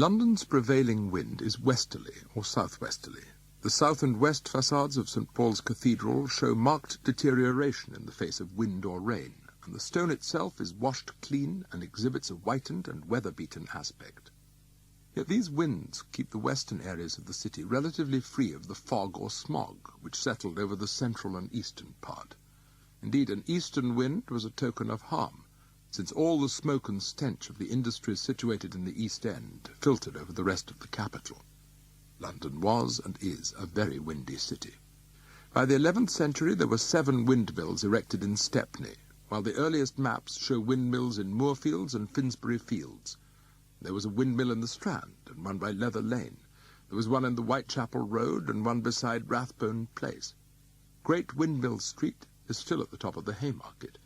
London's prevailing wind is westerly or southwesterly. The south and west facades of St. Paul's Cathedral show marked deterioration in the face of wind or rain, and the stone itself is washed clean and exhibits a whitened and weather-beaten aspect. Yet these winds keep the western areas of the city relatively free of the fog or smog which settled over the central and eastern part. Indeed, an eastern wind was a token of harm, since all the smoke and stench of the industries situated in the East End filtered over the rest of the capital. London was and is a very windy city. By the 11th century there were 7 windmills erected in Stepney, while the earliest maps show windmills in Moorfields and Finsbury Fields. There was a windmill in the Strand, and one by Leather Lane. There was one in the Whitechapel Road, and one beside Rathbone Place. Great Windmill Street is still at the top of the Haymarket,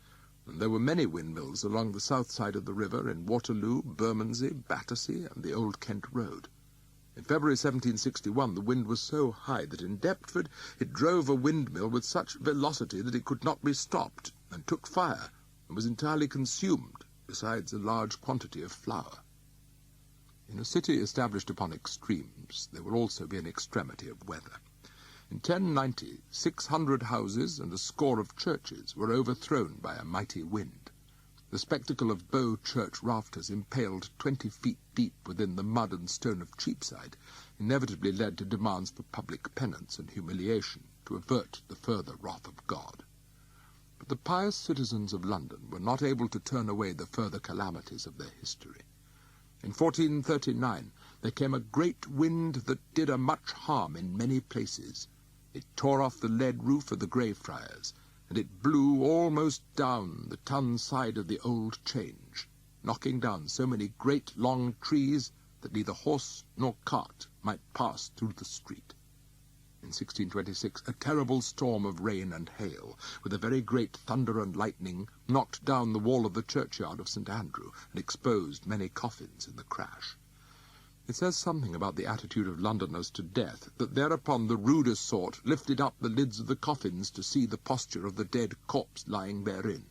and there were many windmills along the south side of the river in Waterloo, Bermondsey, Battersea, and the Old Kent Road. In February 1761 the wind was so high that in Deptford it drove a windmill with such velocity that it could not be stopped, and took fire, and was entirely consumed, besides a large quantity of flour. In a city established upon extremes, there will also be an extremity of weather. In 1090, 600 houses and a score of churches were overthrown by a mighty wind. The spectacle of Bow Church rafters impaled 20 feet deep within the mud and stone of Cheapside inevitably led to demands for public penance and humiliation to avert the further wrath of God. But the pious citizens of London were not able to turn away the further calamities of their history. In 1439 there came a great wind that did a much harm in many places. It tore off the lead roof of the Greyfriars, and it blew almost down the Tun side of the Old Change, knocking down so many great long trees that neither horse nor cart might pass through the street. In 1626 a terrible storm of rain and hail, with a very great thunder and lightning, knocked down the wall of the churchyard of St. Andrew, and exposed many coffins in the crash. It says something about the attitude of Londoners to death, that thereupon the rudest sort lifted up the lids of the coffins to see the posture of the dead corpse lying therein.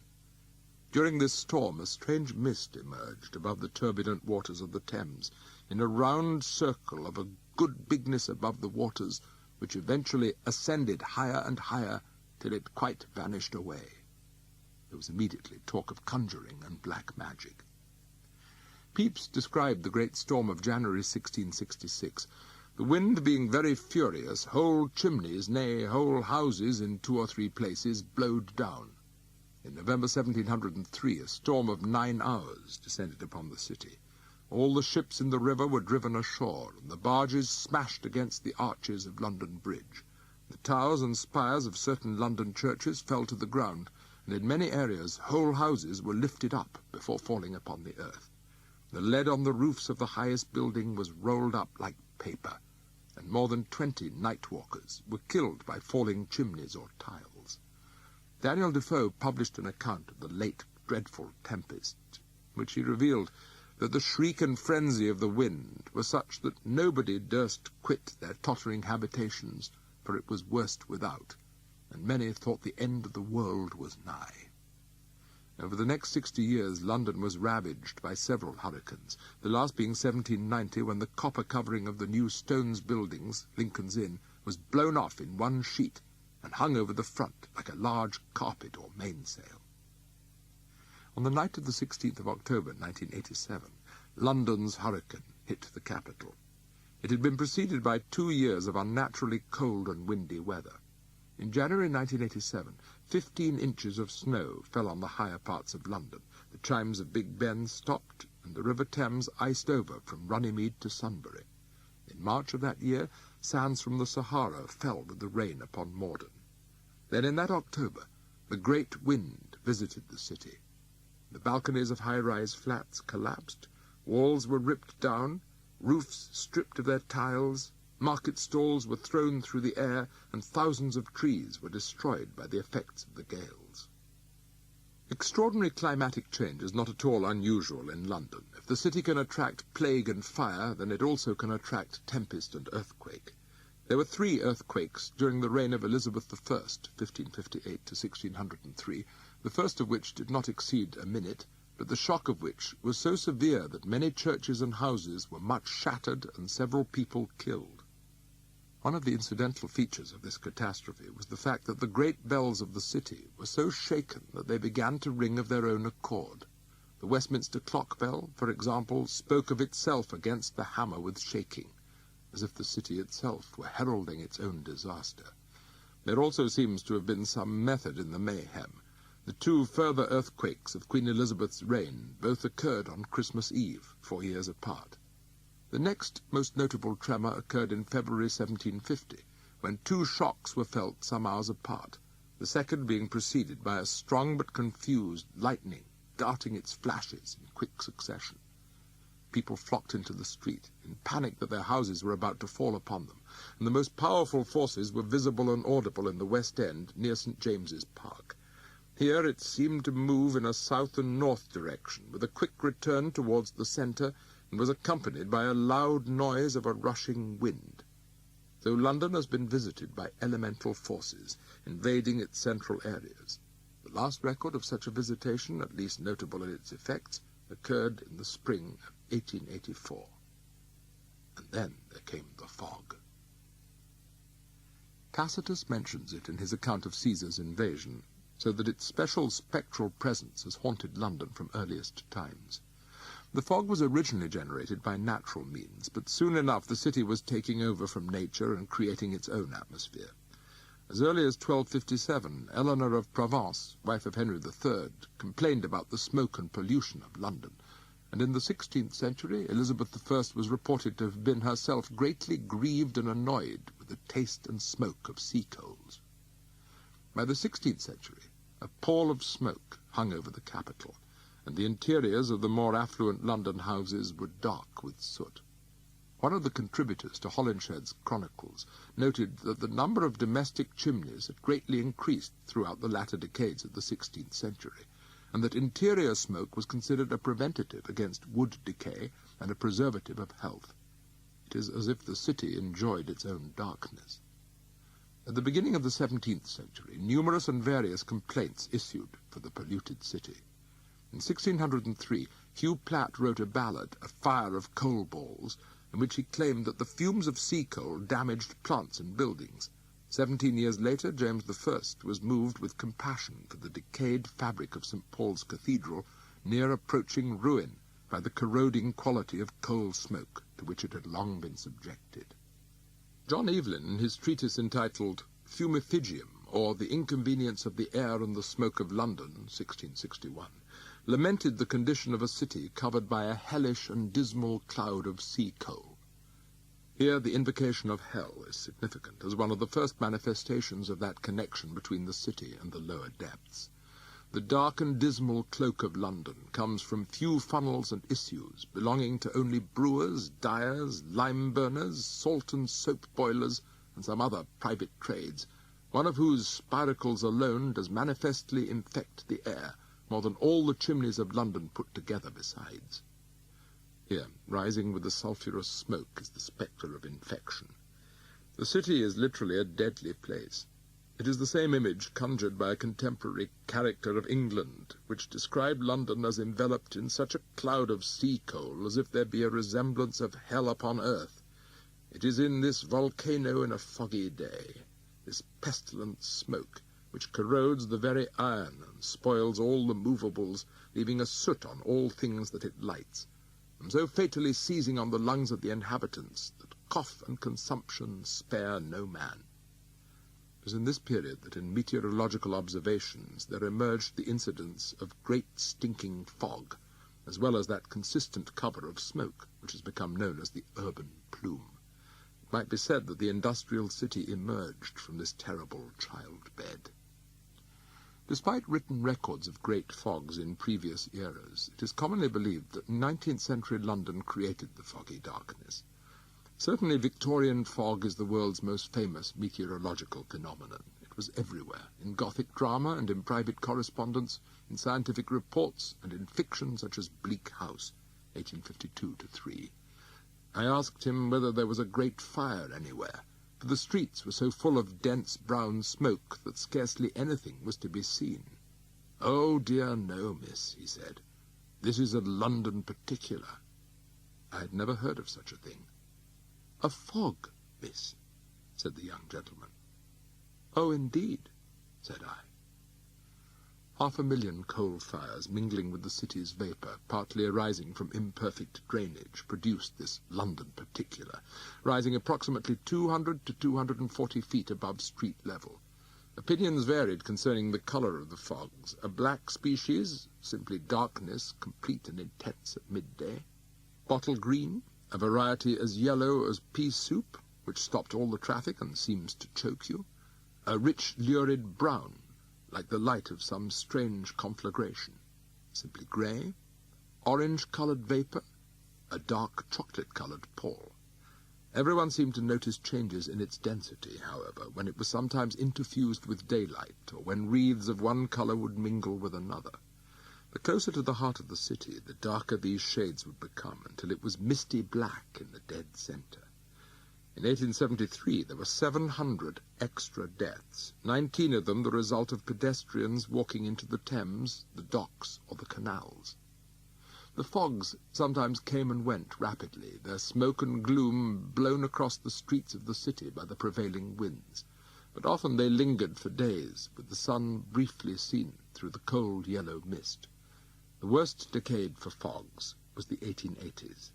During this storm a strange mist emerged above the turbulent waters of the Thames, in a round circle of a good bigness above the waters, which eventually ascended higher and higher till it quite vanished away. There was immediately talk of conjuring and black magic. Pepys described the great storm of January 1666, the wind being very furious, whole chimneys, nay, whole houses in 2 or 3 places blowed down. In November 1703 a storm of 9 hours descended upon the city. All the ships in the river were driven ashore, and the barges smashed against the arches of London Bridge. The towers and spires of certain London churches fell to the ground, and in many areas whole houses were lifted up before falling upon the earth. The lead on the roofs of the highest building was rolled up like paper, and more than 20 night-walkers were killed by falling chimneys or tiles. Daniel Defoe published an account of the late dreadful tempest, which he revealed that the shriek and frenzy of the wind were such that nobody durst quit their tottering habitations, for it was worst without, and many thought the end of the world was nigh. Over the next 60 years London was ravaged by several hurricanes, the last being 1790, when the copper covering of the new Stones buildings, Lincoln's Inn, was blown off in one sheet and hung over the front like a large carpet or mainsail. On the night of the 16th of October 1987, London's hurricane hit the capital. It had been preceded by 2 years of unnaturally cold and windy weather. In January 1987, 15 inches of snow fell on the higher parts of London. The chimes of Big Ben stopped, and the River Thames iced over from Runnymede to Sunbury. In March of that year, sands from the Sahara fell with the rain upon Morden. Then in that October, the great wind visited the city. The balconies of high-rise flats collapsed, walls were ripped down, roofs stripped of their tiles, market stalls were thrown through the air, and thousands of trees were destroyed by the effects of the gales. Extraordinary climatic change is not at all unusual in London. If the city can attract plague and fire, then it also can attract tempest and earthquake. There were 3 earthquakes during the reign of Elizabeth I, 1558 to 1603, the first of which did not exceed a minute, but the shock of which was so severe that many churches and houses were much shattered and several people killed. One of the incidental features of this catastrophe was the fact that the great bells of the city were so shaken that they began to ring of their own accord. The Westminster clock bell, for example, spoke of itself against the hammer with shaking, as if the city itself were heralding its own disaster. There also seems to have been some method in the mayhem. The two further earthquakes of Queen Elizabeth's reign both occurred on Christmas Eve, 4 years apart. The next most notable tremor occurred in February 1750, when 2 shocks were felt some hours apart, the second being preceded by a strong but confused lightning, darting its flashes in quick succession. People flocked into the street, in panic that their houses were about to fall upon them, and the most powerful forces were visible and audible in the West End near St. James's Park. Here it seemed to move in a south and north direction, with a quick return towards the centre, and was accompanied by a loud noise of a rushing wind. Though London has been visited by elemental forces, invading its central areas, the last record of such a visitation, at least notable in its effects, occurred in the spring of 1884. And then there came the fog. Tacitus mentions it in his account of Caesar's invasion, so that its special spectral presence has haunted London from earliest times. The fog was originally generated by natural means, but soon enough the city was taking over from nature and creating its own atmosphere. As early as 1257, Eleanor of Provence, wife of Henry III, complained about the smoke and pollution of London, and in the 16th century Elizabeth I was reported to have been herself greatly grieved and annoyed with the taste and smoke of sea-coals. By the 16th century, a pall of smoke hung over the capital, and the interiors of the more affluent London houses were dark with soot. One of the contributors to Holinshed's Chronicles noted that the number of domestic chimneys had greatly increased throughout the latter decades of the 16th century, and that interior smoke was considered a preventative against wood decay and a preservative of health. It is as if the city enjoyed its own darkness. At the beginning of the 17th century, numerous and various complaints issued for the polluted city. In 1603, Hugh Platt wrote a ballad, A Fire of Coal Balls, in which he claimed that the fumes of sea coal damaged plants and buildings. 17 years later, James I was moved with compassion for the decayed fabric of St. Paul's Cathedral, near approaching ruin by the corroding quality of coal smoke to which it had long been subjected. John Evelyn, in his treatise entitled Fumifigium, or The Inconvenience of the Air and the Smoke of London, 1661, lamented the condition of a city covered by a hellish and dismal cloud of sea coal. Here the invocation of hell is significant, as one of the first manifestations of that connection between the city and the lower depths. The dark and dismal cloak of London comes from few funnels and issues, belonging to only brewers, dyers, lime-burners, salt and soap boilers, and some other private trades, one of whose spiracles alone does manifestly infect the air, more than all the chimneys of London put together besides. Here, rising with the sulphurous smoke, is the spectre of infection. The city is literally a deadly place. It is the same image conjured by a contemporary character of England, which described London as enveloped in such a cloud of sea coal as if there be a resemblance of hell upon earth. It is in this volcano in a foggy day, this pestilent smoke, which corrodes the very iron and spoils all the movables, leaving a soot on all things that it lights, and so fatally seizing on the lungs of the inhabitants that cough and consumption spare no man. It was in this period that in meteorological observations there emerged the incidents of great stinking fog, as well as that consistent cover of smoke which has become known as the urban plume. It might be said that the industrial city emerged from this terrible child-bed. Despite written records of great fogs in previous eras, it is commonly believed that 19th century London created the foggy darkness. Certainly Victorian fog is the world's most famous meteorological phenomenon. It was everywhere, in Gothic drama and in private correspondence, in scientific reports, and in fiction such as Bleak House, 1852-3. I asked him whether there was a great fire anywhere, for the streets were so full of dense brown smoke that scarcely anything was to be seen. "Oh dear no, miss," he said. This is a London particular. I had never heard of such a thing. A fog, miss, said the young gentleman. Oh, indeed, said I. 500,000 coal fires mingling with the city's vapour, partly arising from imperfect drainage, produced this London particular, rising approximately 200 to 240 feet above street level. Opinions varied concerning the colour of the fogs, a black species, simply darkness, complete and intense at midday; bottle green, a variety as yellow as pea soup, which stopped all the traffic and seems to choke you; a rich lurid brown, like the light of some strange conflagration; simply grey; orange-coloured vapour; a dark chocolate-coloured pall. Everyone seemed to notice changes in its density, however, when it was sometimes interfused with daylight, or when wreaths of one colour would mingle with another. The closer to the heart of the city, the darker these shades would become, until it was misty black in the dead centre. In 1873 there were 700 extra deaths, 19 of them the result of pedestrians walking into the Thames, the docks, or the canals. The fogs sometimes came and went rapidly, their smoke and gloom blown across the streets of the city by the prevailing winds, but often they lingered for days, with the sun briefly seen through the cold yellow mist. The worst decade for fogs was the 1880s.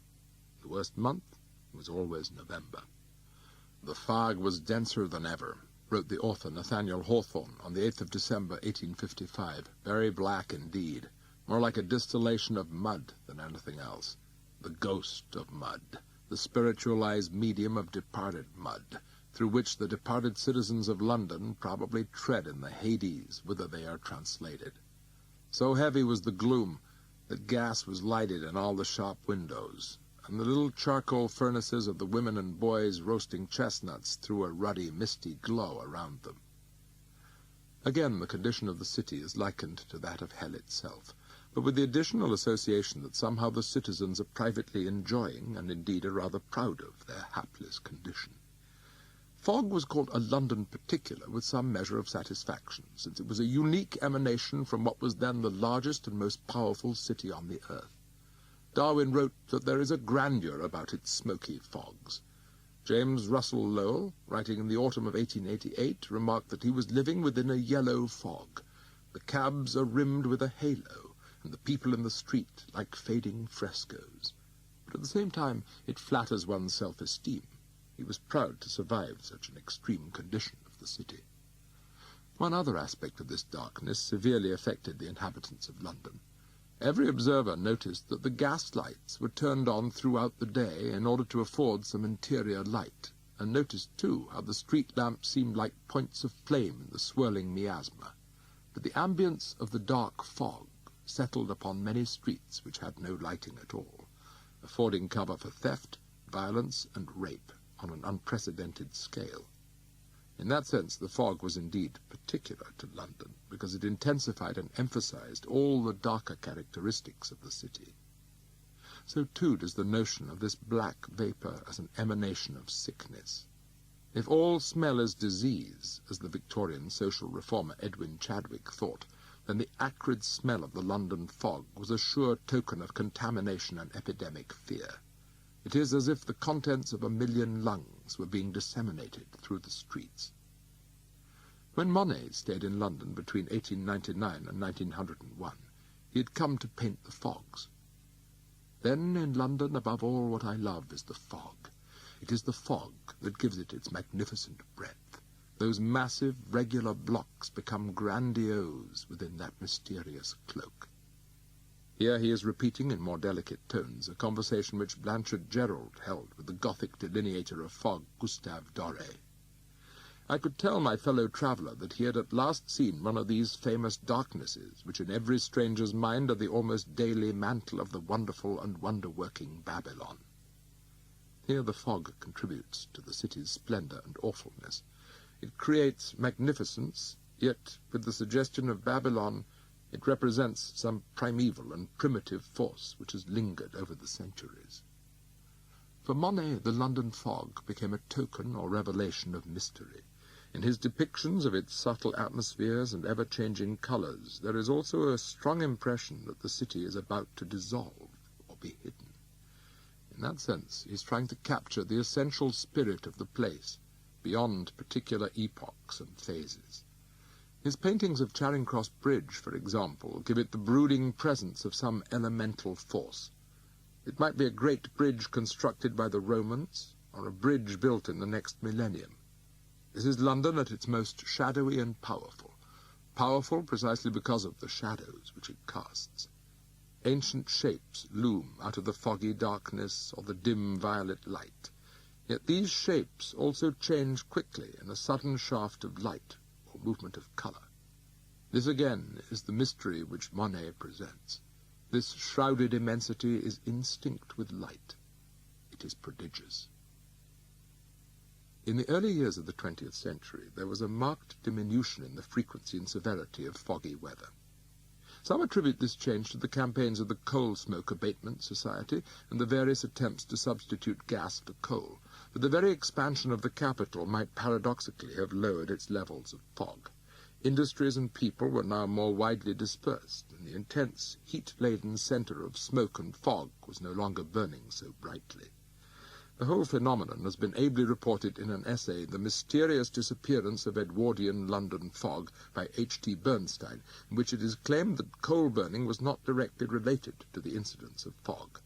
The worst month was always November. The fog was denser than ever, wrote the author Nathaniel Hawthorne on the 8th of December, 1855, very black indeed, more like a distillation of mud than anything else. The ghost of mud, the spiritualized medium of departed mud, through which the departed citizens of London probably tread in the Hades whither they are translated. So heavy was the gloom that gas was lighted in all the shop windows, and the little charcoal furnaces of the women and boys roasting chestnuts threw a ruddy, misty glow around them. Again, the condition of the city is likened to that of hell itself, but with the additional association that somehow the citizens are privately enjoying, and indeed are rather proud of, their hapless condition. Fog was called a London particular with some measure of satisfaction, since it was a unique emanation from what was then the largest and most powerful city on the earth. Darwin wrote that there is a grandeur about its smoky fogs. James Russell Lowell, writing in the autumn of 1888, remarked that he was living within a yellow fog. The cabs are rimmed with a halo, and the people in the street like fading frescoes. But at the same time it flatters one's self-esteem. He was proud to survive such an extreme condition of the city. One other aspect of this darkness severely affected the inhabitants of London. Every observer noticed that the gas lights were turned on throughout the day in order to afford some interior light, and noticed, too, how the street lamps seemed like points of flame in the swirling miasma. But the ambience of the dark fog settled upon many streets which had no lighting at all, affording cover for theft, violence, and rape on an unprecedented scale. In that sense, the fog was indeed particular to London, because it intensified and emphasized all the darker characteristics of the city. So too does the notion of this black vapour as an emanation of sickness. If all smell is disease, as the Victorian social reformer Edwin Chadwick thought, then the acrid smell of the London fog was a sure token of contamination and epidemic fear. It is as if the contents of 1,000,000 lungs were being disseminated through the streets. When Monet stayed in London between 1899 and 1901, he had come to paint the fogs. Then in London, above all, what I love is the fog. It is the fog that gives it its magnificent breadth. Those massive, regular blocks become grandiose within that mysterious cloak. Here he is repeating in more delicate tones a conversation which Blanchard Gerald held with the Gothic delineator of fog, Gustave Doré. I could tell my fellow traveller that he had at last seen one of these famous darknesses, which in every stranger's mind are the almost daily mantle of the wonderful and wonder-working Babylon. Here the fog contributes to the city's splendour and awfulness. It creates magnificence, yet with the suggestion of Babylon it represents some primeval and primitive force which has lingered over the centuries. For Monet, the London fog became a token or revelation of mystery. In his depictions of its subtle atmospheres and ever-changing colours, there is also a strong impression that the city is about to dissolve or be hidden. In that sense, he is trying to capture the essential spirit of the place, beyond particular epochs and phases. His paintings of Charing Cross Bridge, for example, give it the brooding presence of some elemental force. It might be a great bridge constructed by the Romans, or a bridge built in the next millennium. This is London at its most shadowy and powerful. Powerful precisely because of the shadows which it casts. Ancient shapes loom out of the foggy darkness or the dim violet light. Yet these shapes also change quickly in a sudden shaft of light or movement of colour. This again is the mystery which Monet presents. This shrouded immensity is instinct with light. It is prodigious. In the early years of the 20th century, there was a marked diminution in the frequency and severity of foggy weather. Some attribute this change to the campaigns of the Coal Smoke Abatement Society and the various attempts to substitute gas for coal, but the very expansion of the capital might paradoxically have lowered its levels of fog. Industries and people were now more widely dispersed, and the intense, heat-laden centre of smoke and fog was no longer burning so brightly. The whole phenomenon has been ably reported in an essay, The Mysterious Disappearance of Edwardian London Fog, by H.T. Bernstein, in which it is claimed that coal burning was not directly related to the incidence of fog.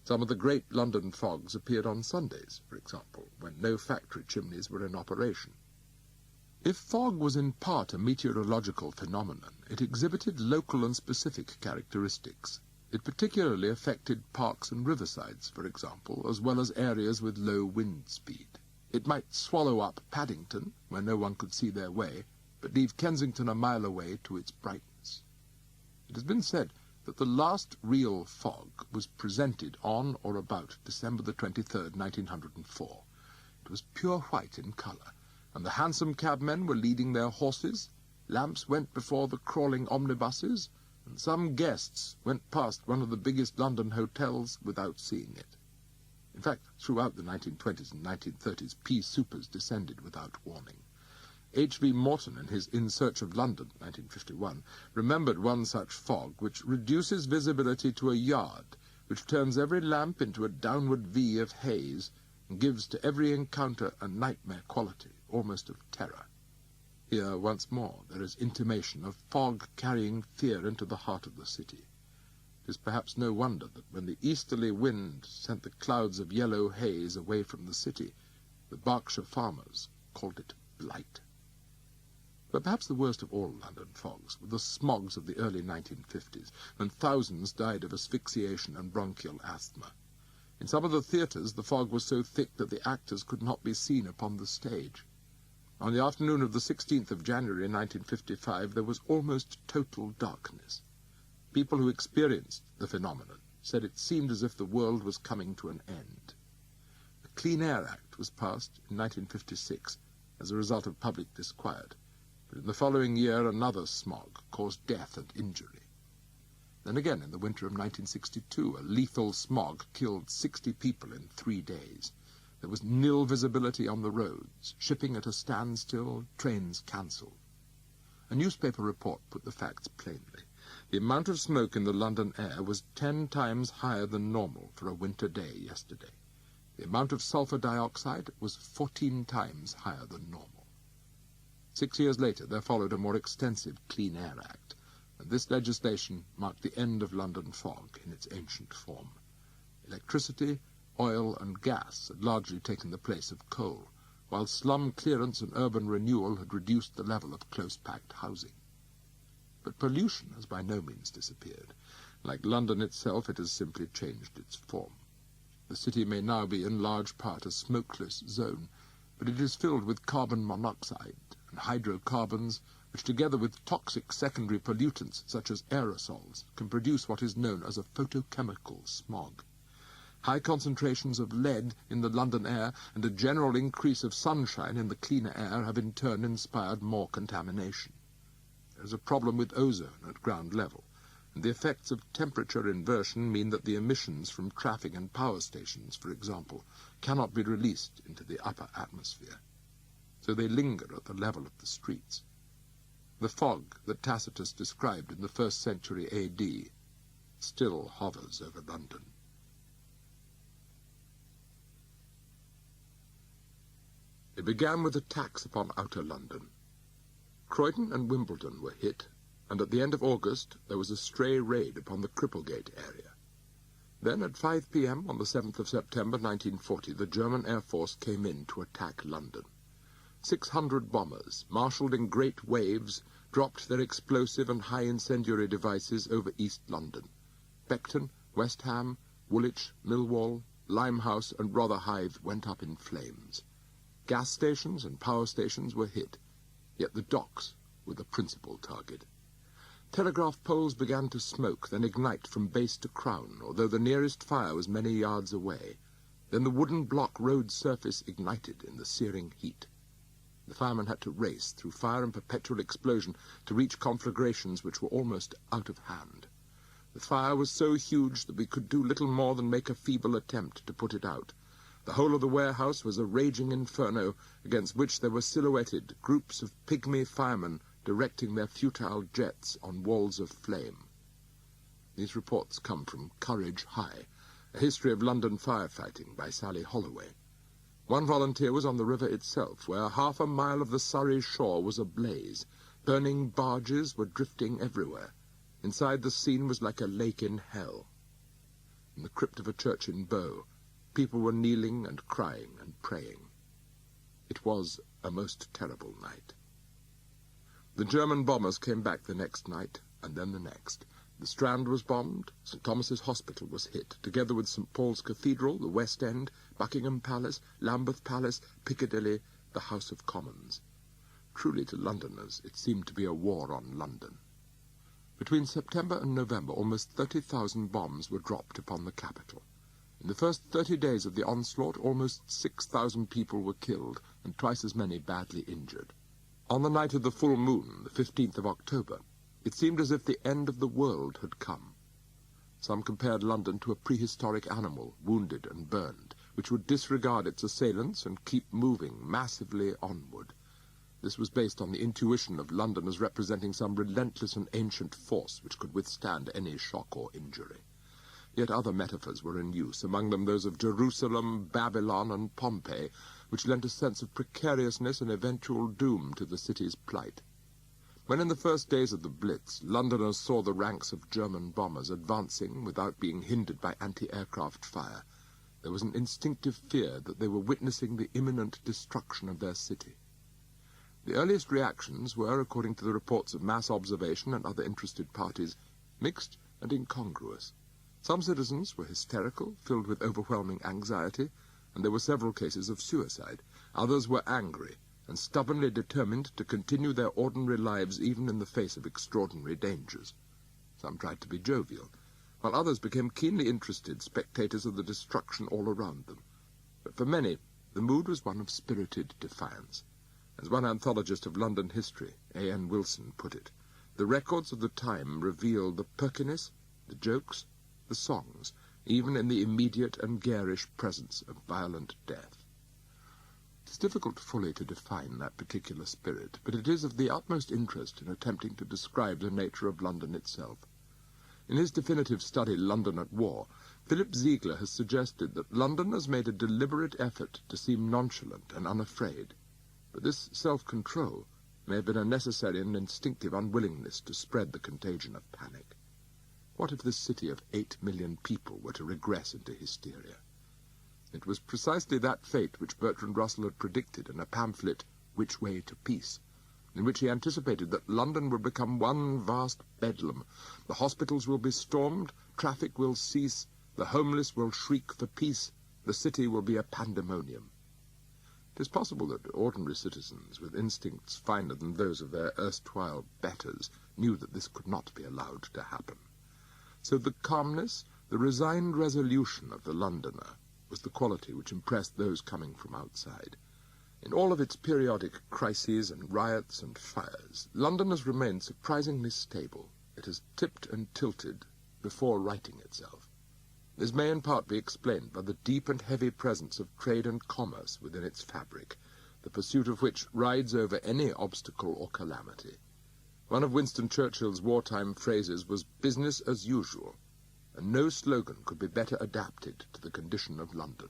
Some of the great London fogs appeared on Sundays, for example, when no factory chimneys were in operation. If fog was in part a meteorological phenomenon, it exhibited local and specific characteristics. It particularly affected parks and riversides, for example, as well as areas with low wind speed. It might swallow up Paddington, where no one could see their way, but leave Kensington a mile away to its brightness. It has been said that the last real fog was presented on or about December the 23rd, 1904. It was pure white in colour, and the hansom cabmen were leading their horses, lamps went before the crawling omnibuses, and some guests went past one of the biggest London hotels without seeing it. In fact, throughout the 1920s and 1930s, pea supers descended without warning. H.V. Morton, in his In Search of London, 1951, remembered one such fog which reduces visibility to a yard, which turns every lamp into a downward V of haze, and gives to every encounter a nightmare quality, almost of terror. Here, once more, there is intimation of fog carrying fear into the heart of the city. It is perhaps no wonder that when the easterly wind sent the clouds of yellow haze away from the city, the Berkshire farmers called it blight. But perhaps the worst of all London fogs were the smogs of the early 1950s, when thousands died of asphyxiation and bronchial asthma. In some of the theatres, the fog was so thick that the actors could not be seen upon the stage. On the afternoon of the 16th of January 1955, there was almost total darkness. People who experienced the phenomenon said it seemed as if the world was coming to an end. The Clean Air Act was passed in 1956 as a result of public disquiet, but in the following year another smog caused death and injury. Then again, in the winter of 1962, a lethal smog killed 60 people in 3 days. There was nil visibility on the roads, shipping at a standstill, trains cancelled. A newspaper report put the facts plainly. The amount of smoke in the London air was 10 times higher than normal for a winter day yesterday. The amount of sulphur dioxide was 14 times higher than normal. 6 years later, there followed a more extensive Clean Air Act, and this legislation marked the end of London fog in its ancient form. Electricity, oil and gas had largely taken the place of coal, while slum clearance and urban renewal had reduced the level of close-packed housing. But pollution has by no means disappeared. Like London itself, it has simply changed its form. The city may now be in large part a smokeless zone, but it is filled with carbon monoxide and hydrocarbons, which together with toxic secondary pollutants such as aerosols can produce what is known as a photochemical smog. High concentrations of lead in the London air and a general increase of sunshine in the cleaner air have in turn inspired more contamination. There is a problem with ozone at ground level, and the effects of temperature inversion mean that the emissions from traffic and power stations, for example, cannot be released into the upper atmosphere. so they linger at the level of the streets. The fog that Tacitus described in the 1st century AD still hovers over London. It began with attacks upon outer London. Croydon and Wimbledon were hit, and at the end of August there was a stray raid upon the Cripplegate area. Then at 5 p.m. on the 7th of September 1940, the German Air Force came in to attack London. 600 bombers, marshalled in great waves, dropped their explosive and high incendiary devices over East London. Beckton, West Ham, Woolwich, Millwall, Limehouse and Rotherhithe went up in flames. Gas stations and power stations were hit, yet the docks were the principal target. Telegraph poles began to smoke, then ignite from base to crown, although the nearest fire was many yards away. Then the wooden block road surface ignited in the searing heat. The firemen had to race through fire and perpetual explosion to reach conflagrations which were almost out of hand. The fire was so huge that we could do little more than make a feeble attempt to put it out. The whole of the warehouse was a raging inferno against which there were silhouetted groups of pygmy firemen directing their futile jets on walls of flame. These reports come from Courage High, A History of London Firefighting by Sally Holloway. One volunteer was on the river itself, where 1/2 mile of the Surrey shore was ablaze. Burning barges were drifting everywhere. Inside the scene was like a lake in hell. In the crypt of a church in Bow, people were kneeling and crying and praying. It was a most terrible night. The German bombers came back the next night, and then the next. The Strand was bombed, St. Thomas's Hospital was hit, together with St. Paul's Cathedral, the West End, Buckingham Palace, Lambeth Palace, Piccadilly, the House of Commons. Truly to Londoners it seemed to be a war on London. Between September and November almost 30,000 bombs were dropped upon the capital. In the first 30 days of the onslaught almost 6,000 people were killed and twice as many badly injured. On the night of the full moon, the 15th of October, it seemed as if the end of the world had come. Some compared London to a prehistoric animal, wounded and burned, which would disregard its assailants and keep moving massively onward. This was based on the intuition of London as representing some relentless and ancient force which could withstand any shock or injury. Yet other metaphors were in use, among them those of Jerusalem, Babylon, and Pompeii, which lent a sense of precariousness and eventual doom to the city's plight. When in the first days of the Blitz, Londoners saw the ranks of German bombers advancing without being hindered by anti-aircraft fire, there was an instinctive fear that they were witnessing the imminent destruction of their city. The earliest reactions were, according to the reports of mass observation and other interested parties, mixed and incongruous. Some citizens were hysterical, filled with overwhelming anxiety, and there were several cases of suicide. Others were angry and stubbornly determined to continue their ordinary lives even in the face of extraordinary dangers. Some tried to be jovial, while others became keenly interested spectators of the destruction all around them. But for many, the mood was one of spirited defiance. As one anthologist of London history, A.N. Wilson, put it, the records of the time reveal the perkiness, the jokes, the songs, even in the immediate and garish presence of violent death. It is difficult fully to define that particular spirit, but it is of the utmost interest in attempting to describe the nature of London itself. In his definitive study, London at War, Philip Ziegler has suggested that Londoners made a deliberate effort to seem nonchalant and unafraid, but this self-control may have been a necessary and instinctive unwillingness to spread the contagion of panic. What if this city of 8 million people were to regress into hysteria? It was precisely that fate which Bertrand Russell had predicted in a pamphlet, Which Way to Peace, in which he anticipated that London would become one vast bedlam. The hospitals will be stormed, traffic will cease, the homeless will shriek for peace, the city will be a pandemonium. It is possible that ordinary citizens, with instincts finer than those of their erstwhile betters, knew that this could not be allowed to happen. So the calmness, the resigned resolution of the Londoner was the quality which impressed those coming from outside. In all of its periodic crises and riots and fires, London has remained surprisingly stable. It has tipped and tilted before righting itself. This may in part be explained by the deep and heavy presence of trade and commerce within its fabric, the pursuit of which rides over any obstacle or calamity. One of Winston Churchill's wartime phrases was business as usual, and no slogan could be better adapted to the condition of London.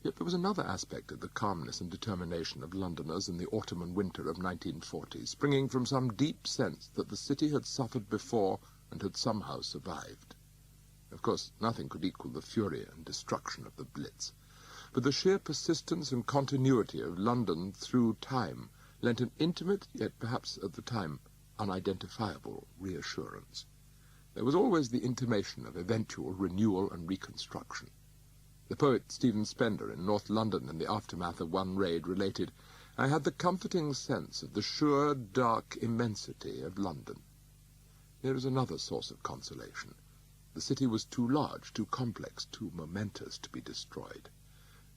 Yet there was another aspect of the calmness and determination of Londoners in the autumn and winter of 1940, springing from some deep sense that the city had suffered before and had somehow survived. Of course, nothing could equal the fury and destruction of the Blitz, but the sheer persistence and continuity of London through time lent an intimate, yet perhaps at the time unidentifiable, reassurance. There was always the intimation of eventual renewal and reconstruction. The poet Stephen Spender in North London in the aftermath of one raid related, "I had the comforting sense of the sure, dark immensity of London." Here is another source of consolation. The city was too large, too complex, too momentous to be destroyed.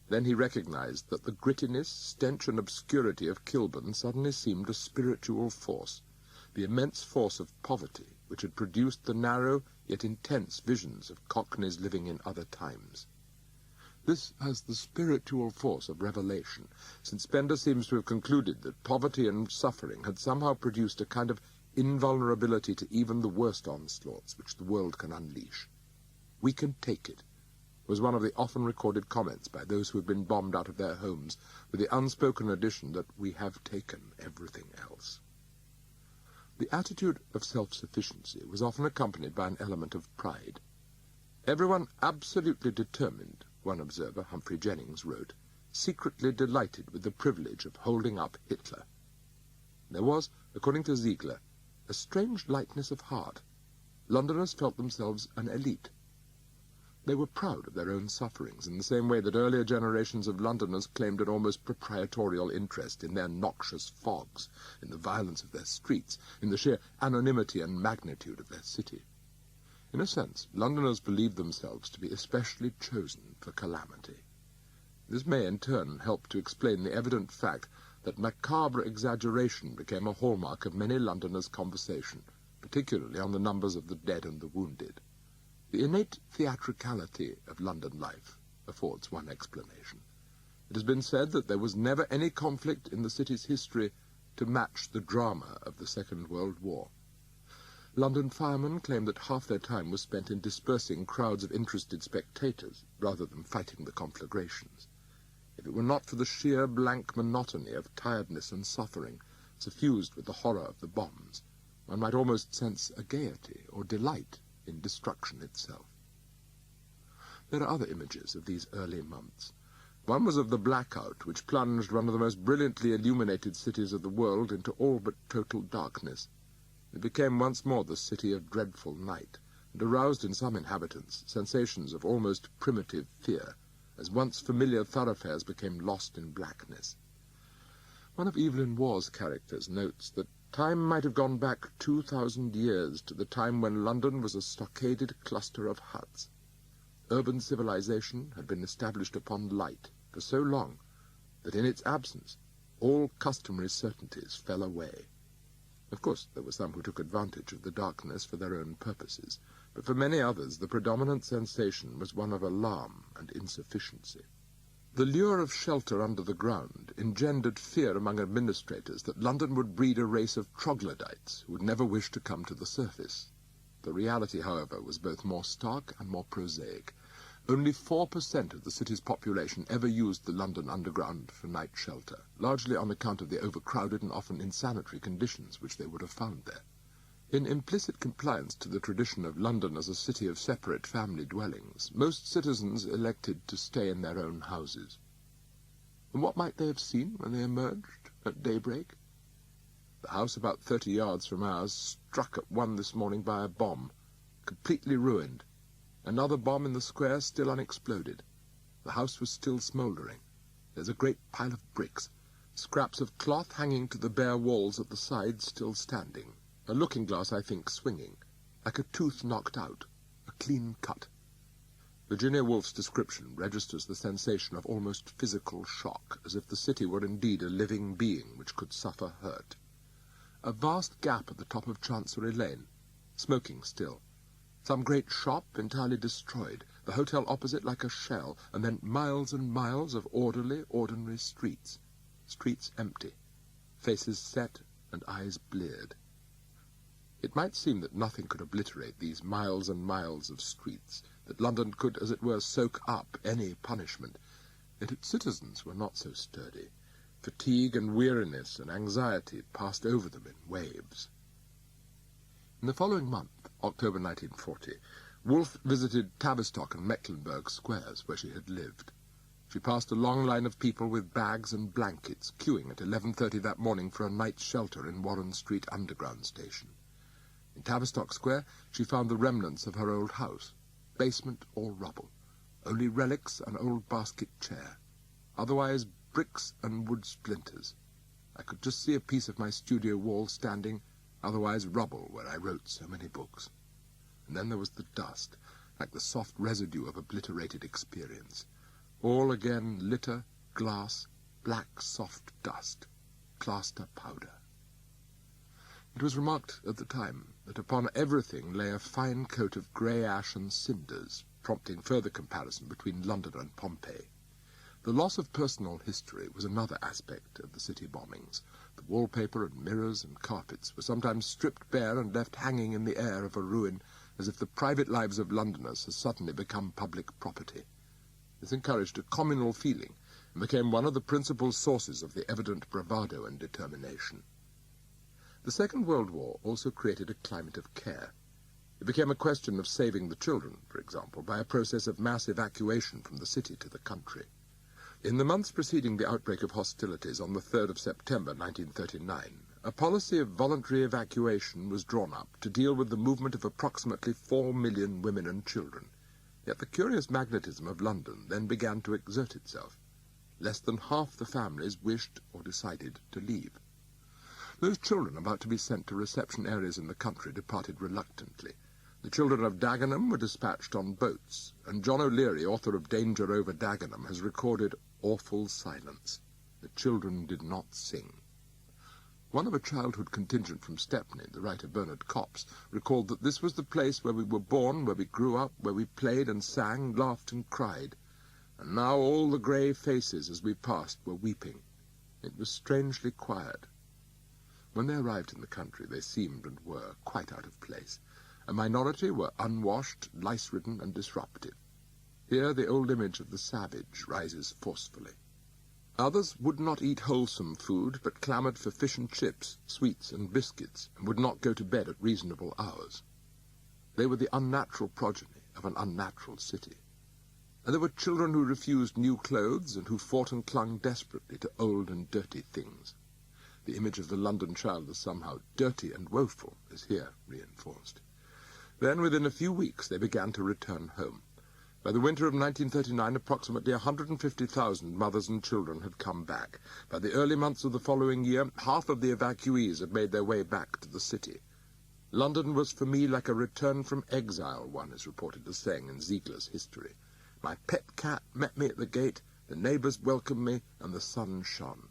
Then he recognized that the grittiness, stench, and obscurity of Kilburn suddenly seemed a spiritual force, the immense force of poverty which had produced the narrow yet intense visions of cockneys living in other times. This has the spiritual force of revelation, since Spender seems to have concluded that poverty and suffering had somehow produced a kind of invulnerability to even the worst onslaughts which the world can unleash. "We can take it," was one of the often recorded comments by those who had been bombed out of their homes, with the unspoken addition that we have taken everything else. The attitude of self-sufficiency was often accompanied by an element of pride. "Everyone absolutely determined," one observer, Humphrey Jennings, wrote, "secretly delighted with the privilege of holding up Hitler." There was, according to Ziegler, a strange lightness of heart. Londoners felt themselves an elite. They were proud of their own sufferings, in the same way that earlier generations of Londoners claimed an almost proprietorial interest in their noxious fogs, in the violence of their streets, in the sheer anonymity and magnitude of their city. In a sense, Londoners believed themselves to be especially chosen for calamity. This may in turn help to explain the evident fact that macabre exaggeration became a hallmark of many Londoners' conversation, particularly on the numbers of the dead and the wounded. The innate theatricality of London life affords one explanation. It has been said that there was never any conflict in the city's history to match the drama of the Second World War. London firemen claim that half their time was spent in dispersing crowds of interested spectators, rather than fighting the conflagrations. If it were not for the sheer blank monotony of tiredness and suffering, suffused with the horror of the bombs, one might almost sense a gaiety or delight in destruction itself. There are other images of these early months. One was of the blackout, which plunged one of the most brilliantly illuminated cities of the world into all but total darkness. It became once more the city of dreadful night, and aroused in some inhabitants sensations of almost primitive fear, as once familiar thoroughfares became lost in blackness. One of Evelyn Waugh's characters notes that time might have gone back 2,000 years to the time when London was a stockaded cluster of huts. Urban civilization had been established upon light for so long that in its absence all customary certainties fell away. Of course, there were some who took advantage of the darkness for their own purposes, but for many others the predominant sensation was one of alarm and insufficiency. The lure of shelter under the ground engendered fear among administrators that London would breed a race of troglodytes who would never wish to come to the surface. The reality, however, was both more stark and more prosaic. Only 4% of the city's population ever used the London Underground for night shelter, largely on account of the overcrowded and often insanitary conditions which they would have found there. In implicit compliance to the tradition of London as a city of separate family dwellings, most citizens elected to stay in their own houses. And what might they have seen when they emerged at daybreak? The house about 30 yards from ours struck at 1 this morning by a bomb, completely ruined. Another bomb in the square still unexploded. The house was still smouldering. There's a great pile of bricks, scraps of cloth hanging to the bare walls at the sides still standing, a looking-glass, I think, swinging, like a tooth knocked out, a clean cut. Virginia Woolf's description registers the sensation of almost physical shock, as if the city were indeed a living being which could suffer hurt. A vast gap at the top of Chancery Lane, smoking still. Some great shop entirely destroyed, the hotel opposite like a shell, and then miles and miles of orderly, ordinary streets, streets empty, faces set and eyes bleared. It might seem that nothing could obliterate these miles and miles of streets, that London could, as it were, soak up any punishment, yet its citizens were not so sturdy. Fatigue and weariness and anxiety passed over them in waves. In the following month, October 1940, Woolf visited Tavistock and Mecklenburgh squares, where she had lived. She passed a long line of people with bags and blankets, queuing at 11:30 that morning for a night's shelter in Warren Street Underground Station. In Tavistock Square she found the remnants of her old house, basement all rubble, only relics an old basket chair, otherwise bricks and wood splinters. I could just see a piece of my studio wall standing, otherwise rubble where I wrote so many books. And then there was the dust, like the soft residue of obliterated experience. All again litter, glass, black soft dust, plaster powder. It was remarked at the time that upon everything lay a fine coat of grey ash and cinders, prompting further comparison between London and Pompeii. The loss of personal history was another aspect of the city bombings. The wallpaper and mirrors and carpets were sometimes stripped bare and left hanging in the air of a ruin, as if the private lives of Londoners had suddenly become public property. This encouraged a communal feeling, and became one of the principal sources of the evident bravado and determination. The Second World War also created a climate of care. It became a question of saving the children, for example, by a process of mass evacuation from the city to the country. In the months preceding the outbreak of hostilities on the 3rd of September 1939, a policy of voluntary evacuation was drawn up to deal with the movement of approximately 4 million women and children. Yet the curious magnetism of London then began to exert itself. Less than half the families wished or decided to leave. Those children about to be sent to reception areas in the country departed reluctantly. The children of Dagenham were dispatched on boats, and John O'Leary, author of Danger over Dagenham, has recorded awful silence. The children did not sing. One of a childhood contingent from Stepney, the writer Bernard Copps, recalled that this was the place where we were born, where we grew up, where we played and sang, laughed and cried. And now all the grey faces as we passed were weeping. It was strangely quiet. When they arrived in the country, they seemed and were quite out of place. A minority were unwashed, lice-ridden, and disruptive. Here the old image of the savage rises forcefully. Others would not eat wholesome food, but clamoured for fish and chips, sweets and biscuits, and would not go to bed at reasonable hours. They were the unnatural progeny of an unnatural city. And there were children who refused new clothes, and who fought and clung desperately to old and dirty things. The image of the London child as somehow dirty and woeful is here reinforced. Then, within a few weeks, they began to return home. By the winter of 1939, approximately 150,000 mothers and children had come back. By the early months of the following year, half of the evacuees had made their way back to the city. London was for me like a return from exile, one is reported as saying in Ziegler's History. My pet cat met me at the gate, the neighbours welcomed me, and the sun shone.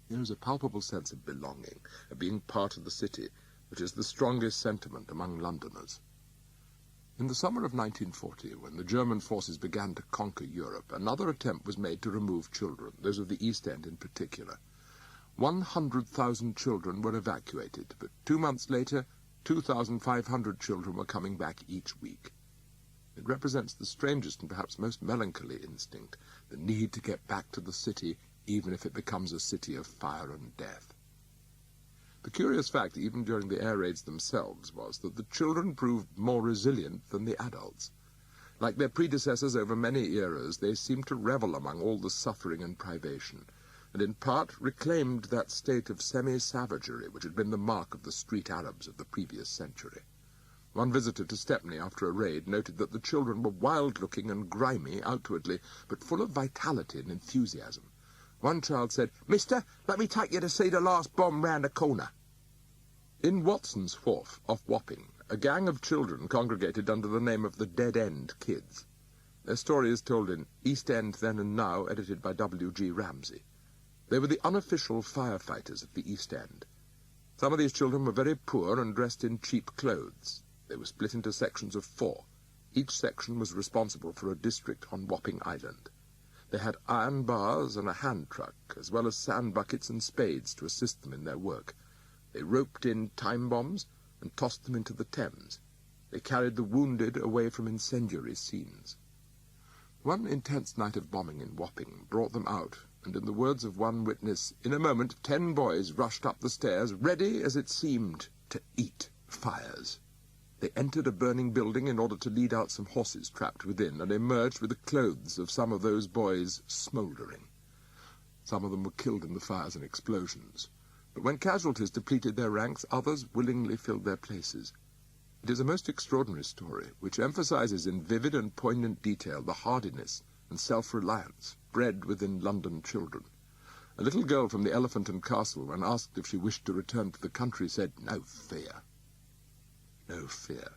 There was a palpable sense of belonging, of being part of the city, which is the strongest sentiment among Londoners. In the summer of 1940, when the German forces began to conquer Europe, another attempt was made to remove children, those of the East End in particular. 100,000 children were evacuated, but 2 months later, 2,500 children were coming back each week. It represents the strangest and perhaps most melancholy instinct, the need to get back to the city, even if it becomes a city of fire and death. The curious fact, even during the air raids themselves, was that the children proved more resilient than the adults. Like their predecessors over many eras, they seemed to revel among all the suffering and privation, and in part reclaimed that state of semi-savagery which had been the mark of the street Arabs of the previous century. One visitor to Stepney after a raid noted that the children were wild-looking and grimy outwardly, but full of vitality and enthusiasm. One child said, "Mister, let me take you to see the last bomb round the corner." In Watson's Wharf, off Wapping, a gang of children congregated under the name of the Dead End Kids. Their story is told in East End Then and Now, edited by W.G. Ramsay. They were the unofficial firefighters of the East End. Some of these children were very poor and dressed in cheap clothes. They were split into sections of 4. Each section was responsible for a district on Wapping Island. They had iron bars and a hand truck, as well as sand buckets and spades to assist them in their work. They roped in time bombs and tossed them into the Thames. They carried the wounded away from incendiary scenes. One intense night of bombing in Wapping brought them out, and in the words of one witness, in a moment 10 boys rushed up the stairs, ready, as it seemed, to eat fires. They entered a burning building in order to lead out some horses trapped within, and emerged with the clothes of some of those boys smouldering. Some of them were killed in the fires and explosions, but when casualties depleted their ranks, others willingly filled their places. It is a most extraordinary story, which emphasizes in vivid and poignant detail the hardiness and self-reliance bred within London children. A little girl from the Elephant and Castle, when asked if she wished to return to the country, said, "No fear." No fear.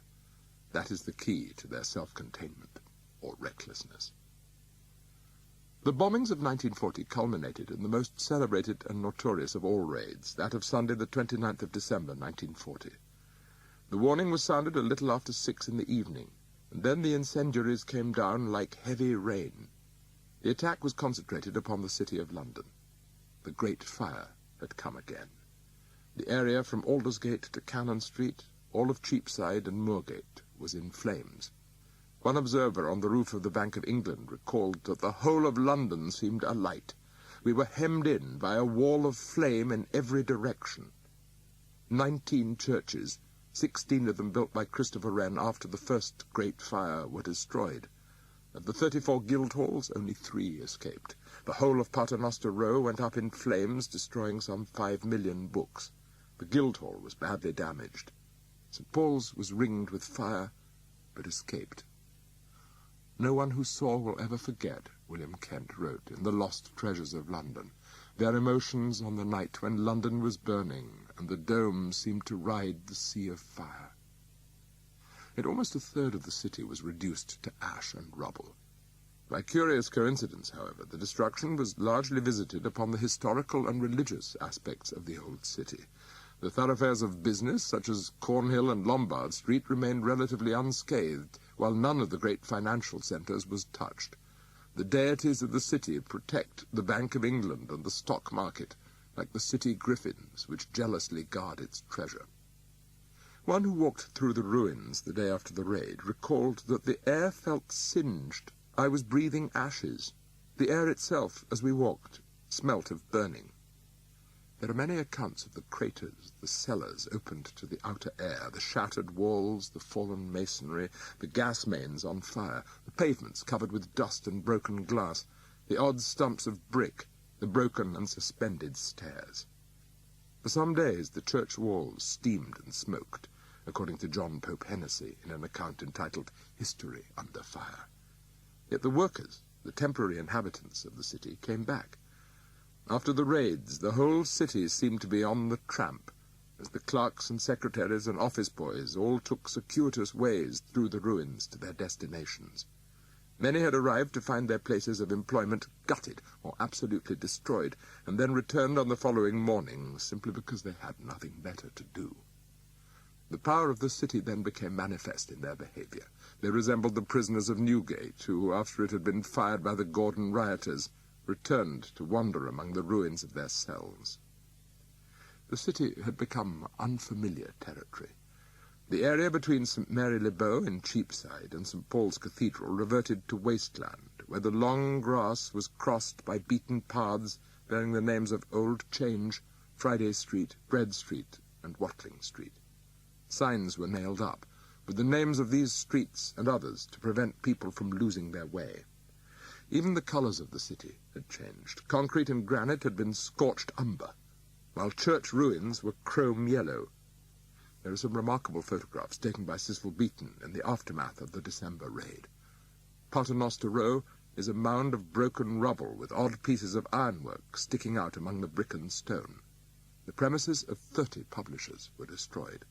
That is the key to their self-containment, or recklessness. The bombings of 1940 culminated in the most celebrated and notorious of all raids, that of Sunday the 29th of December, 1940. The warning was sounded a little after 6 in the evening, and then the incendiaries came down like heavy rain. The attack was concentrated upon the city of London. The Great Fire had come again. The area from Aldersgate to Cannon Street, all of Cheapside and Moorgate, was in flames. One observer on the roof of the Bank of England recalled that the whole of London seemed alight. We were hemmed in by a wall of flame in every direction. 19 churches, 16 of them built by Christopher Wren after the first Great Fire, were destroyed. Of the 34 Guildhalls, only 3 escaped. The whole of Paternoster Row went up in flames, destroying some 5 million books. The Guildhall was badly damaged. St. Paul's was ringed with fire, but escaped. No one who saw will ever forget, William Kent wrote in The Lost Treasures of London, their emotions on the night when London was burning and the dome seemed to ride the sea of fire. Yet almost a third of the city was reduced to ash and rubble. By curious coincidence, however, the destruction was largely visited upon the historical and religious aspects of the old city. The thoroughfares of business, such as Cornhill and Lombard Street, remained relatively unscathed, while none of the great financial centres was touched. The deities of the city protect the Bank of England and the stock market, like the city griffins which jealously guard its treasure. One who walked through the ruins the day after the raid recalled that the air felt singed. I was breathing ashes. The air itself, as we walked, smelt of burning. There are many accounts of the craters, the cellars opened to the outer air, the shattered walls, the fallen masonry, the gas mains on fire, the pavements covered with dust and broken glass, the odd stumps of brick, the broken and suspended stairs. For some days the church walls steamed and smoked, according to John Pope Hennessy in an account entitled History Under Fire. Yet the workers, the temporary inhabitants of the city, came back. After the raids, the whole city seemed to be on the tramp, as the clerks and secretaries and office boys all took circuitous ways through the ruins to their destinations. Many had arrived to find their places of employment gutted or absolutely destroyed, and then returned on the following morning simply because they had nothing better to do. The power of the city then became manifest in their behaviour. They resembled the prisoners of Newgate, who, after it had been fired by the Gordon rioters, returned to wander among the ruins of their cells. The city had become unfamiliar territory. The area between St. Mary-le-Bow in Cheapside and St. Paul's Cathedral reverted to wasteland, where the long grass was crossed by beaten paths bearing the names of Old Change, Friday Street, Bread Street, and Watling Street. Signs were nailed up, with the names of these streets and others to prevent people from losing their way. Even the colours of the city had changed. Concrete and granite had been scorched umber, while church ruins were chrome yellow. There are some remarkable photographs taken by Cecil Beaton in the aftermath of the December raid. Paternoster Row is a mound of broken rubble with odd pieces of ironwork sticking out among the brick and stone. The premises of 30 publishers were destroyed.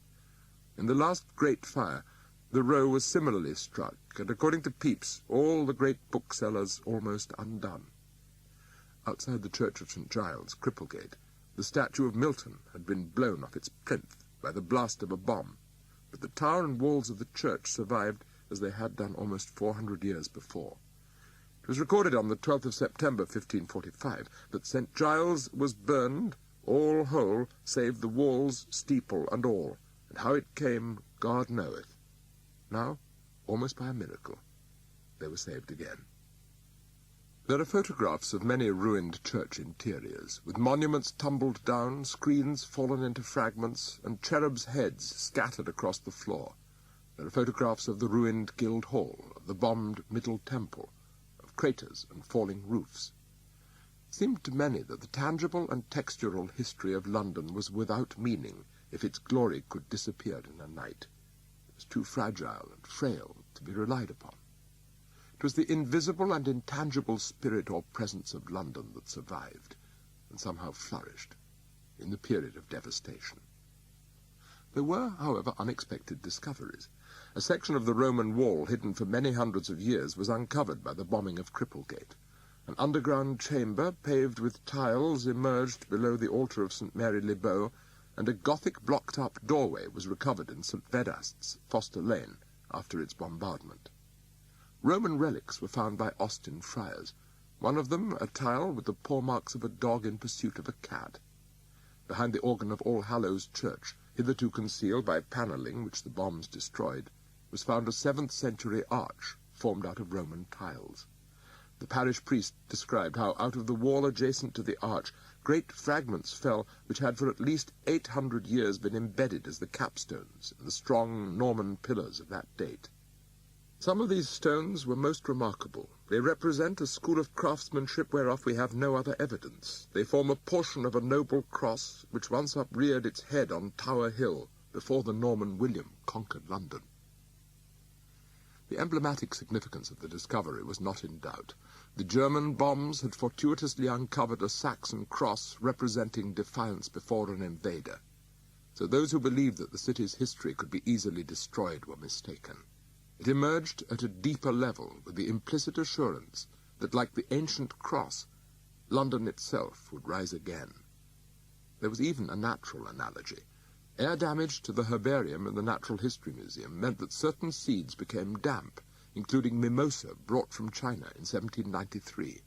In the last Great Fire, the row was similarly struck, and according to Pepys, all the great booksellers almost undone. Outside the Church of St. Giles, Cripplegate, the statue of Milton had been blown off its plinth by the blast of a bomb, but the tower and walls of the church survived as they had done almost 400 years before. It was recorded on the 12th of September 1545 that St. Giles was burned, all whole, save the walls, steeple, and all, and how it came, God knoweth. Now, almost by a miracle, they were saved again. There are photographs of many ruined church interiors, with monuments tumbled down, screens fallen into fragments, and cherubs' heads scattered across the floor. There are photographs of the ruined Guild Hall, of the bombed Middle Temple, of craters and falling roofs. It seemed to many that the tangible and textural history of London was without meaning if its glory could disappear in a night. It was too fragile and frail to be relied upon. It was the invisible and intangible spirit or presence of London that survived, and somehow flourished, in the period of devastation. There were, however, unexpected discoveries. A section of the Roman wall, hidden for many hundreds of years, was uncovered by the bombing of Cripplegate. An underground chamber, paved with tiles, emerged below the altar of St. Mary le Bow, and a Gothic blocked-up doorway was recovered in St. Vedast's, Foster Lane, after its bombardment. Roman relics were found by Austin friars, one of them a tile with the paw marks of a dog in pursuit of a cat. Behind the organ of All Hallows Church, hitherto concealed by panelling which the bombs destroyed, was found a 7th-century arch formed out of Roman tiles. The parish priest described how out of the wall adjacent to the arch great fragments fell which had for at least 800 years been embedded as the capstones in the strong Norman pillars of that date. Some of these stones were most remarkable. They represent a school of craftsmanship whereof we have no other evidence. They form a portion of a noble cross which once upreared its head on Tower Hill before the Norman William conquered London. The emblematic significance of the discovery was not in doubt. The German bombs had fortuitously uncovered a Saxon cross representing defiance before an invader. So those who believed that the city's history could be easily destroyed were mistaken. It emerged at a deeper level with the implicit assurance that, like the ancient cross, London itself would rise again. There was even a natural analogy. Air damage to the herbarium in the Natural History Museum meant that certain seeds became damp, including mimosa brought from China in 1793.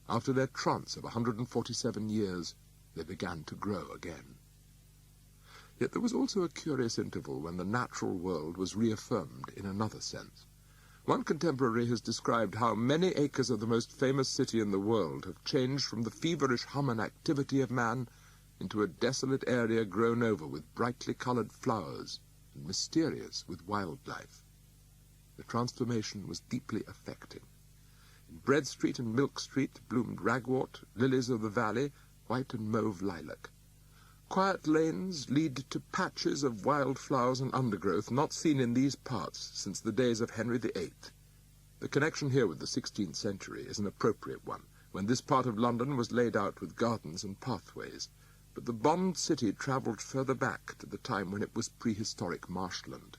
After their trance of 147 years, they began to grow again. Yet there was also a curious interval when the natural world was reaffirmed in another sense. One contemporary has described how many acres of the most famous city in the world have changed from the feverish hum and activity of man into a desolate area grown over with brightly coloured flowers and mysterious with wildlife. The transformation was deeply affecting. In Bread Street and Milk Street bloomed ragwort, lilies of the valley, white and mauve lilac. Quiet lanes lead to patches of wild flowers and undergrowth not seen in these parts since the days of Henry VIII. The connection here with the 16th century is an appropriate one, when this part of London was laid out with gardens and pathways, but the bombed city travelled further back to the time when it was prehistoric marshland.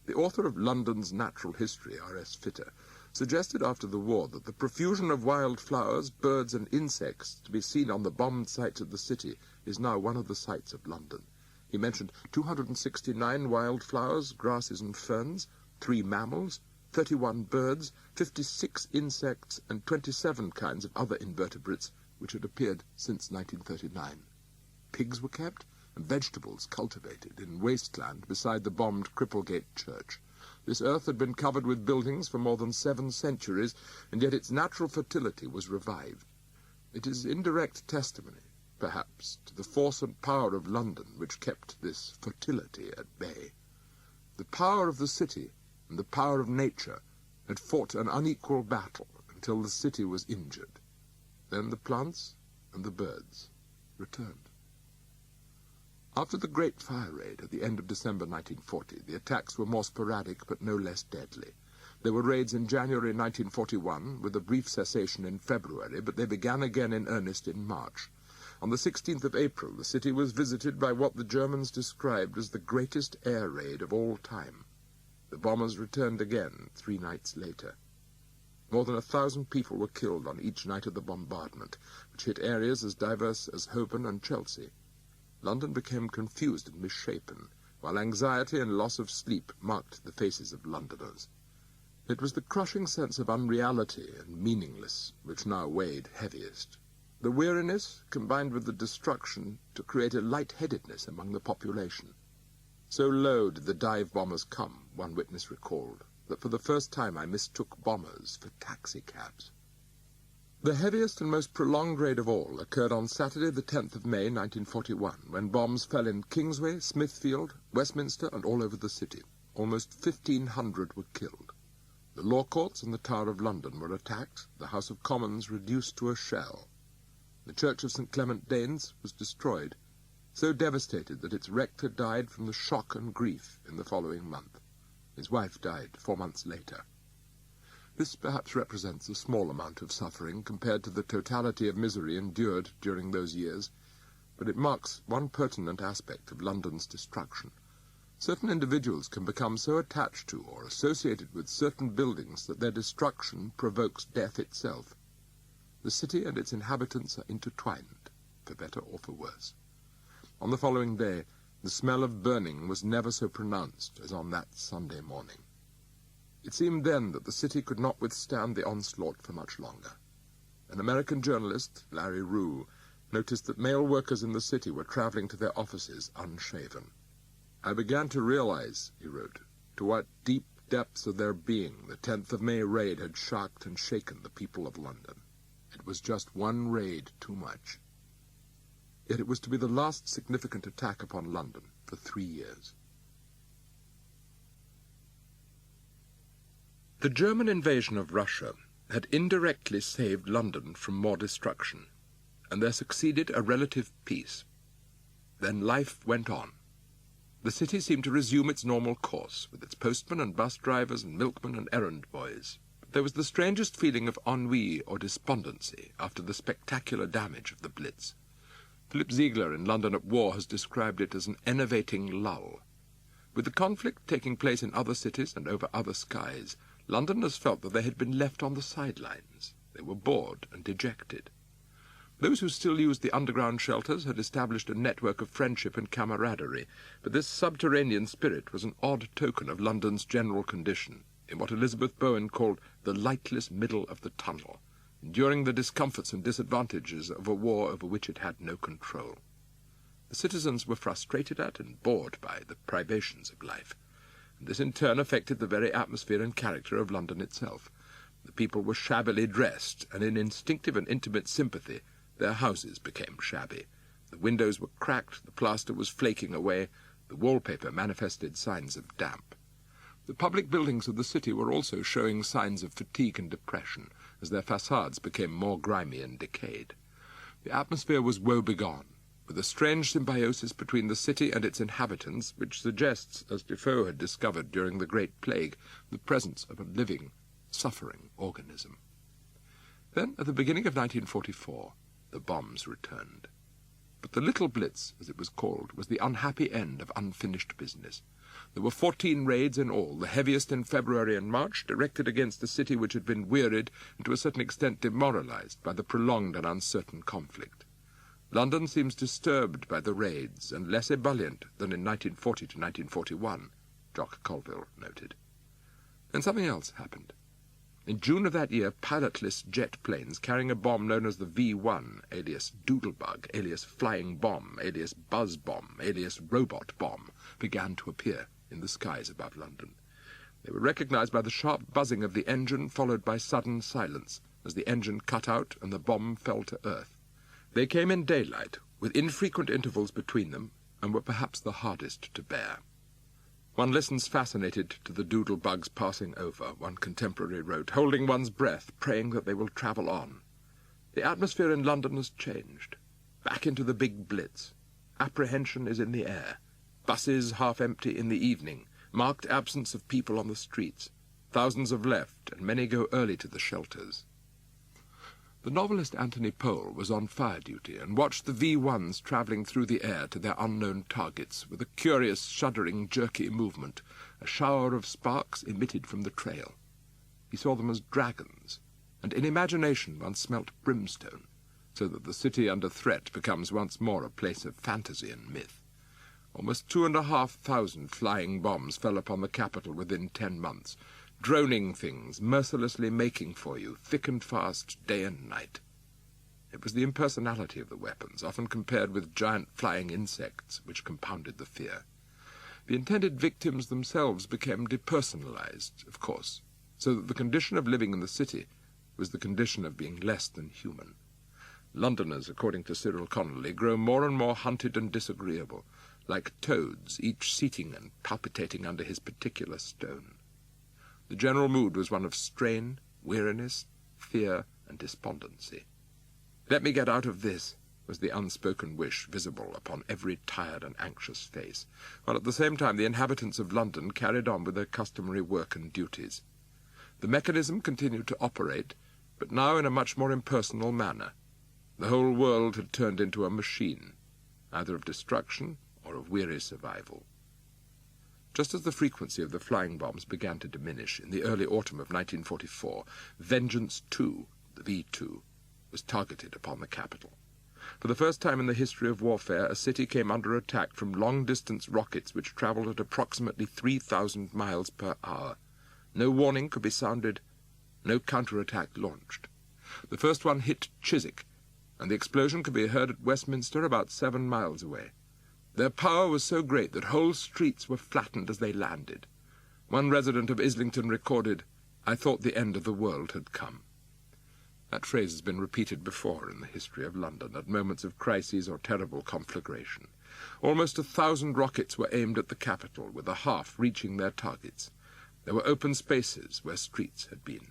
The author of London's Natural History, R.S. Fitter, suggested after the war that the profusion of wild flowers, birds and insects to be seen on the bombed sites of the city is now one of the sights of London. He mentioned 269 wild flowers, grasses and ferns, 3 mammals, 31 birds, 56 insects and 27 kinds of other invertebrates which had appeared since 1939. Pigs were kept and vegetables cultivated in wasteland beside the bombed Cripplegate Church. This earth had been covered with buildings for more than 7 centuries, and yet its natural fertility was revived. It is indirect testimony, perhaps, to the force and power of London which kept this fertility at bay. The power of the city and the power of nature had fought an unequal battle until the city was injured. Then the plants and the birds returned. After the Great Fire Raid at the end of December 1940, the attacks were more sporadic but no less deadly. There were raids in January 1941, with a brief cessation in February, but they began again in earnest in March. On the 16th of April, the city was visited by what the Germans described as the greatest air raid of all time. The bombers returned again 3 nights later. More than 1,000 people were killed on each night of the bombardment, which hit areas as diverse as Holborn and Chelsea. London became confused and misshapen, while anxiety and loss of sleep marked the faces of Londoners. It was the crushing sense of unreality and meaningless which now weighed heaviest. The weariness combined with the destruction to create a lightheadedness among the population. So low did the dive bombers come, one witness recalled, that for the first time I mistook bombers for taxicabs. The heaviest and most prolonged raid of all occurred on Saturday the 10th of May 1941, when bombs fell in Kingsway, Smithfield, Westminster and all over the city. Almost 1,500 were killed. The law courts and the Tower of London were attacked, the House of Commons reduced to a shell. The Church of St. Clement Danes was destroyed, so devastated that its rector died from the shock and grief in the following month. His wife died 4 months later. This perhaps represents a small amount of suffering compared to the totality of misery endured during those years, but it marks one pertinent aspect of London's destruction. Certain individuals can become so attached to or associated with certain buildings that their destruction provokes death itself. The city and its inhabitants are intertwined, for better or for worse. On the following day, the smell of burning was never so pronounced as on that Sunday morning. It seemed then that the city could not withstand the onslaught for much longer. An American journalist, Larry Rue, noticed that male workers in the city were traveling to their offices unshaven. "I began to realize," he wrote, "to what deep depths of their being the 10th of May raid had shocked and shaken the people of London. It was just one raid too much." Yet it was to be the last significant attack upon London for 3 years. The German invasion of Russia had indirectly saved London from more destruction, and there succeeded a relative peace. Then life went on. The city seemed to resume its normal course, with its postmen and bus drivers and milkmen and errand boys. But there was the strangest feeling of ennui or despondency after the spectacular damage of the Blitz. Philip Ziegler in London at War has described it as an enervating lull. With the conflict taking place in other cities and over other skies, Londoners felt that they had been left on the sidelines. They were bored and dejected. Those who still used the underground shelters had established a network of friendship and camaraderie, but this subterranean spirit was an odd token of London's general condition, in what Elizabeth Bowen called the lightless middle of the tunnel, enduring the discomforts and disadvantages of a war over which it had no control. The citizens were frustrated at and bored by the privations of life, and this in turn affected the very atmosphere and character of London itself. The people were shabbily dressed, and in instinctive and intimate sympathy their houses became shabby. The windows were cracked, the plaster was flaking away, the wallpaper manifested signs of damp. The public buildings of the city were also showing signs of fatigue and depression, as their facades became more grimy and decayed. The atmosphere was woebegone, with a strange symbiosis between the city and its inhabitants, which suggests, as Defoe had discovered during the Great Plague, the presence of a living, suffering organism. Then, at the beginning of 1944, the bombs returned. But the Little Blitz, as it was called, was the unhappy end of unfinished business. There were 14 raids in all, the heaviest in February and March, directed against a city which had been wearied and to a certain extent demoralized by the prolonged and uncertain conflict. London seems disturbed by the raids and less ebullient than in 1940 to 1941, Jock Colville noted. And something else happened. In June of that year, pilotless jet planes carrying a bomb known as the V-1, alias Doodlebug, alias Flying Bomb, alias Buzz Bomb, alias Robot Bomb, began to appear in the skies above London. They were recognized by the sharp buzzing of the engine, followed by sudden silence, as the engine cut out and the bomb fell to earth. They came in daylight, with infrequent intervals between them, and were perhaps the hardest to bear. One listens fascinated to the doodle-bugs passing over, one contemporary wrote, holding one's breath, praying that they will travel on. The atmosphere in London has changed. Back into the big Blitz. Apprehension is in the air. Buses half empty in the evening. Marked absence of people on the streets. Thousands have left, and many go early to the shelters. The novelist Anthony Powell was on fire duty and watched the V-1s travelling through the air to their unknown targets with a curious, shuddering, jerky movement, a shower of sparks emitted from the trail. He saw them as dragons, and in imagination one smelt brimstone, so that the city under threat becomes once more a place of fantasy and myth. Almost 2,500 flying bombs fell upon the capital within 10 months, droning things mercilessly making for you, thick and fast, day and night. It was the impersonality of the weapons, often compared with giant flying insects, which compounded the fear. The intended victims themselves became depersonalized, of course, so that the condition of living in the city was the condition of being less than human. Londoners, according to Cyril Connolly, grow more and more hunted and disagreeable, like toads, each seating and palpitating under his particular stone. The general mood was one of strain, weariness, fear, and despondency. "Let me get out of this," was the unspoken wish visible upon every tired and anxious face, while at the same time the inhabitants of London carried on with their customary work and duties. The mechanism continued to operate, but now in a much more impersonal manner. The whole world had turned into a machine, either of destruction or of weary survival. Just as the frequency of the flying bombs began to diminish in the early autumn of 1944, Vengeance 2, the V2, was targeted upon the capital. For the first time in the history of warfare, a city came under attack from long-distance rockets which travelled at approximately 3,000 miles per hour. No warning could be sounded, no counterattack launched. The first one hit Chiswick, and the explosion could be heard at Westminster about 7 miles away. Their power was so great that whole streets were flattened as they landed. One resident of Islington recorded, "I thought the end of the world had come." That phrase has been repeated before in the history of London at moments of crises or terrible conflagration. Almost 1,000 rockets were aimed at the capital, with a half reaching their targets. There were open spaces where streets had been.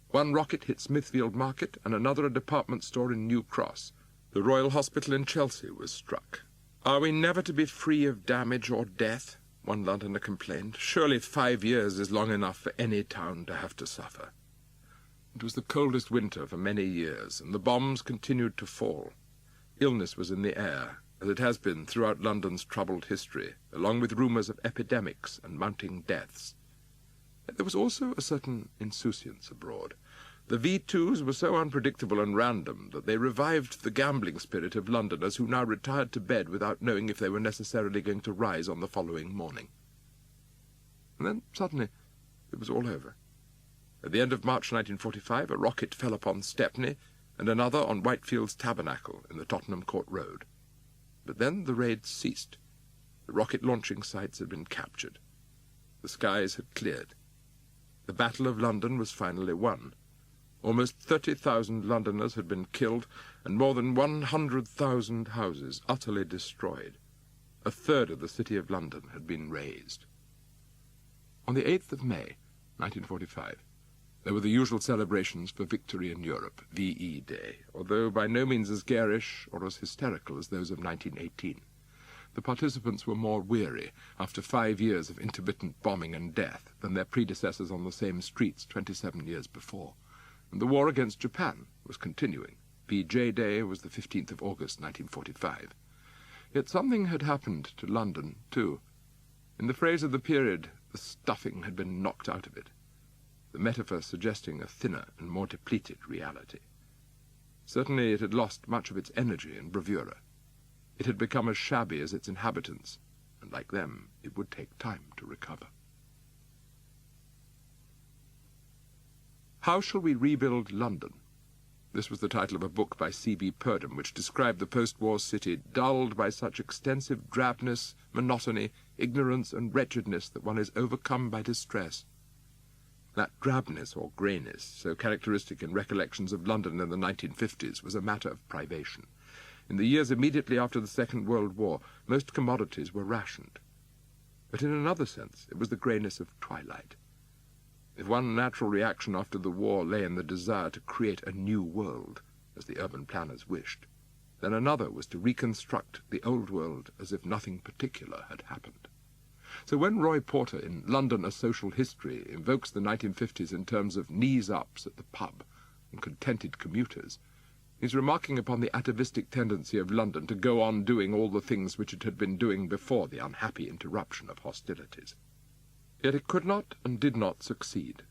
One rocket hit Smithfield Market and another a department store in New Cross. The Royal Hospital in Chelsea was struck. "Are we never to be free of damage or death?" one Londoner complained. "Surely 5 years is long enough for any town to have to suffer." It was the coldest winter for many years, and the bombs continued to fall. Illness was in the air, as it has been throughout London's troubled history, along with rumours of epidemics and mounting deaths. Yet there was also a certain insouciance abroad. The V2s were so unpredictable and random that they revived the gambling spirit of Londoners who now retired to bed without knowing if they were necessarily going to rise on the following morning. And then, suddenly, it was all over. At the end of March 1945, a rocket fell upon Stepney and another on Whitefield's Tabernacle in the Tottenham Court Road. But then the raids ceased. The rocket launching sites had been captured. The skies had cleared. The Battle of London was finally won. Almost 30,000 Londoners had been killed, and more than 100,000 houses utterly destroyed. A third of the city of London had been razed. On the 8th of May, 1945, there were the usual celebrations for victory in Europe, VE Day, although by no means as garish or as hysterical as those of 1918. The participants were more weary after 5 years of intermittent bombing and death than their predecessors on the same streets 27 years before. And the war against Japan was continuing. VJ Day was the 15th of August, 1945. Yet something had happened to London, too. In the phrase of the period, the stuffing had been knocked out of it, the metaphor suggesting a thinner and more depleted reality. Certainly it had lost much of its energy and bravura. It had become as shabby as its inhabitants, and like them, it would take time to recover. How Shall We Rebuild London? This was the title of a book by C.B. Purdom, which described the post-war city dulled by such extensive drabness, monotony, ignorance, and wretchedness that one is overcome by distress. That drabness or greyness, so characteristic in recollections of London in the 1950s, was a matter of privation. In the years immediately after the Second World War, most commodities were rationed. But in another sense, it was the greyness of twilight. If one natural reaction after the war lay in the desire to create a new world, as the urban planners wished, then another was to reconstruct the old world as if nothing particular had happened. So when Roy Porter, in London, A Social History, invokes the 1950s in terms of knees-ups at the pub and contented commuters, he's remarking upon the atavistic tendency of London to go on doing all the things which it had been doing before the unhappy interruption of hostilities. Yet it could not and did not succeed.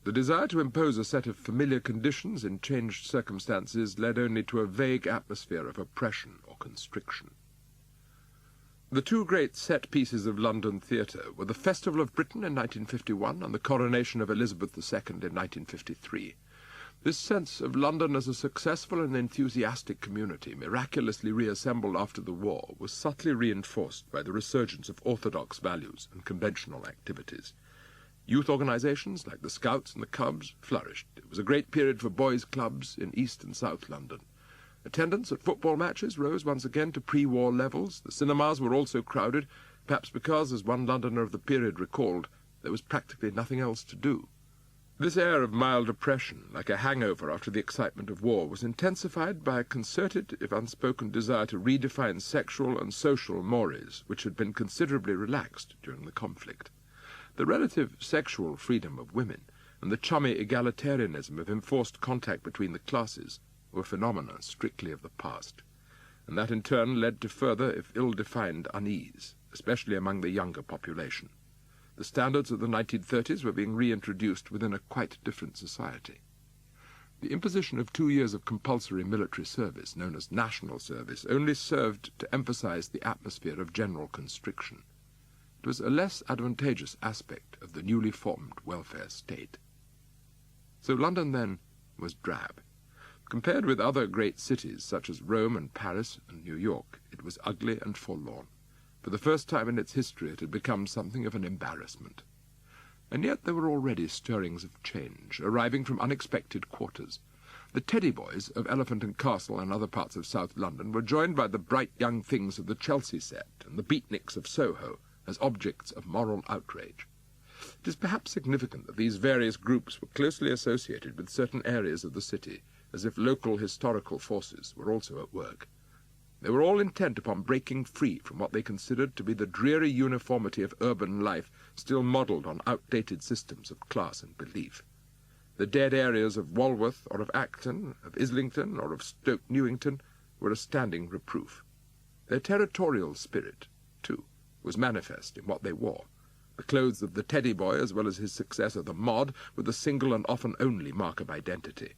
The desire to impose a set of familiar conditions in changed circumstances led only to a vague atmosphere of oppression or constriction. The two great set pieces of London theatre were the Festival of Britain in 1951 and the coronation of Elizabeth II in 1953. This sense of London as a successful and enthusiastic community, miraculously reassembled after the war, was subtly reinforced by the resurgence of orthodox values and conventional activities. Youth organizations like the Scouts and the Cubs flourished. It was a great period for boys' clubs in East and South London. Attendance at football matches rose once again to pre-war levels. The cinemas were also crowded, perhaps because, as one Londoner of the period recalled, there was practically nothing else to do. This air of mild oppression, like a hangover after the excitement of war, was intensified by a concerted, if unspoken, desire to redefine sexual and social mores, which had been considerably relaxed during the conflict. The relative sexual freedom of women and the chummy egalitarianism of enforced contact between the classes were phenomena strictly of the past, and that in turn led to further, if ill-defined, unease, especially among the younger population. The standards of the 1930s were being reintroduced within a quite different society. The imposition of 2 years of compulsory military service, known as national service, only served to emphasize the atmosphere of general constriction. It was a less advantageous aspect of the newly formed welfare state. So London, then, was drab. Compared with other great cities such as Rome and Paris and New York, it was ugly and forlorn. For the first time in its history it had become something of an embarrassment. And yet there were already stirrings of change, arriving from unexpected quarters. The Teddy Boys of Elephant and Castle and other parts of South London were joined by the bright young things of the Chelsea set and the beatniks of Soho as objects of moral outrage. It is perhaps significant that these various groups were closely associated with certain areas of the city, as if local historical forces were also at work. They were all intent upon breaking free from what they considered to be the dreary uniformity of urban life still modelled on outdated systems of class and belief. The dead areas of Walworth or of Acton, of Islington or of Stoke Newington were a standing reproof. Their territorial spirit, too, was manifest in what they wore. The clothes of the Teddy Boy, as well as his successor, the Mod, were the single and often only mark of identity.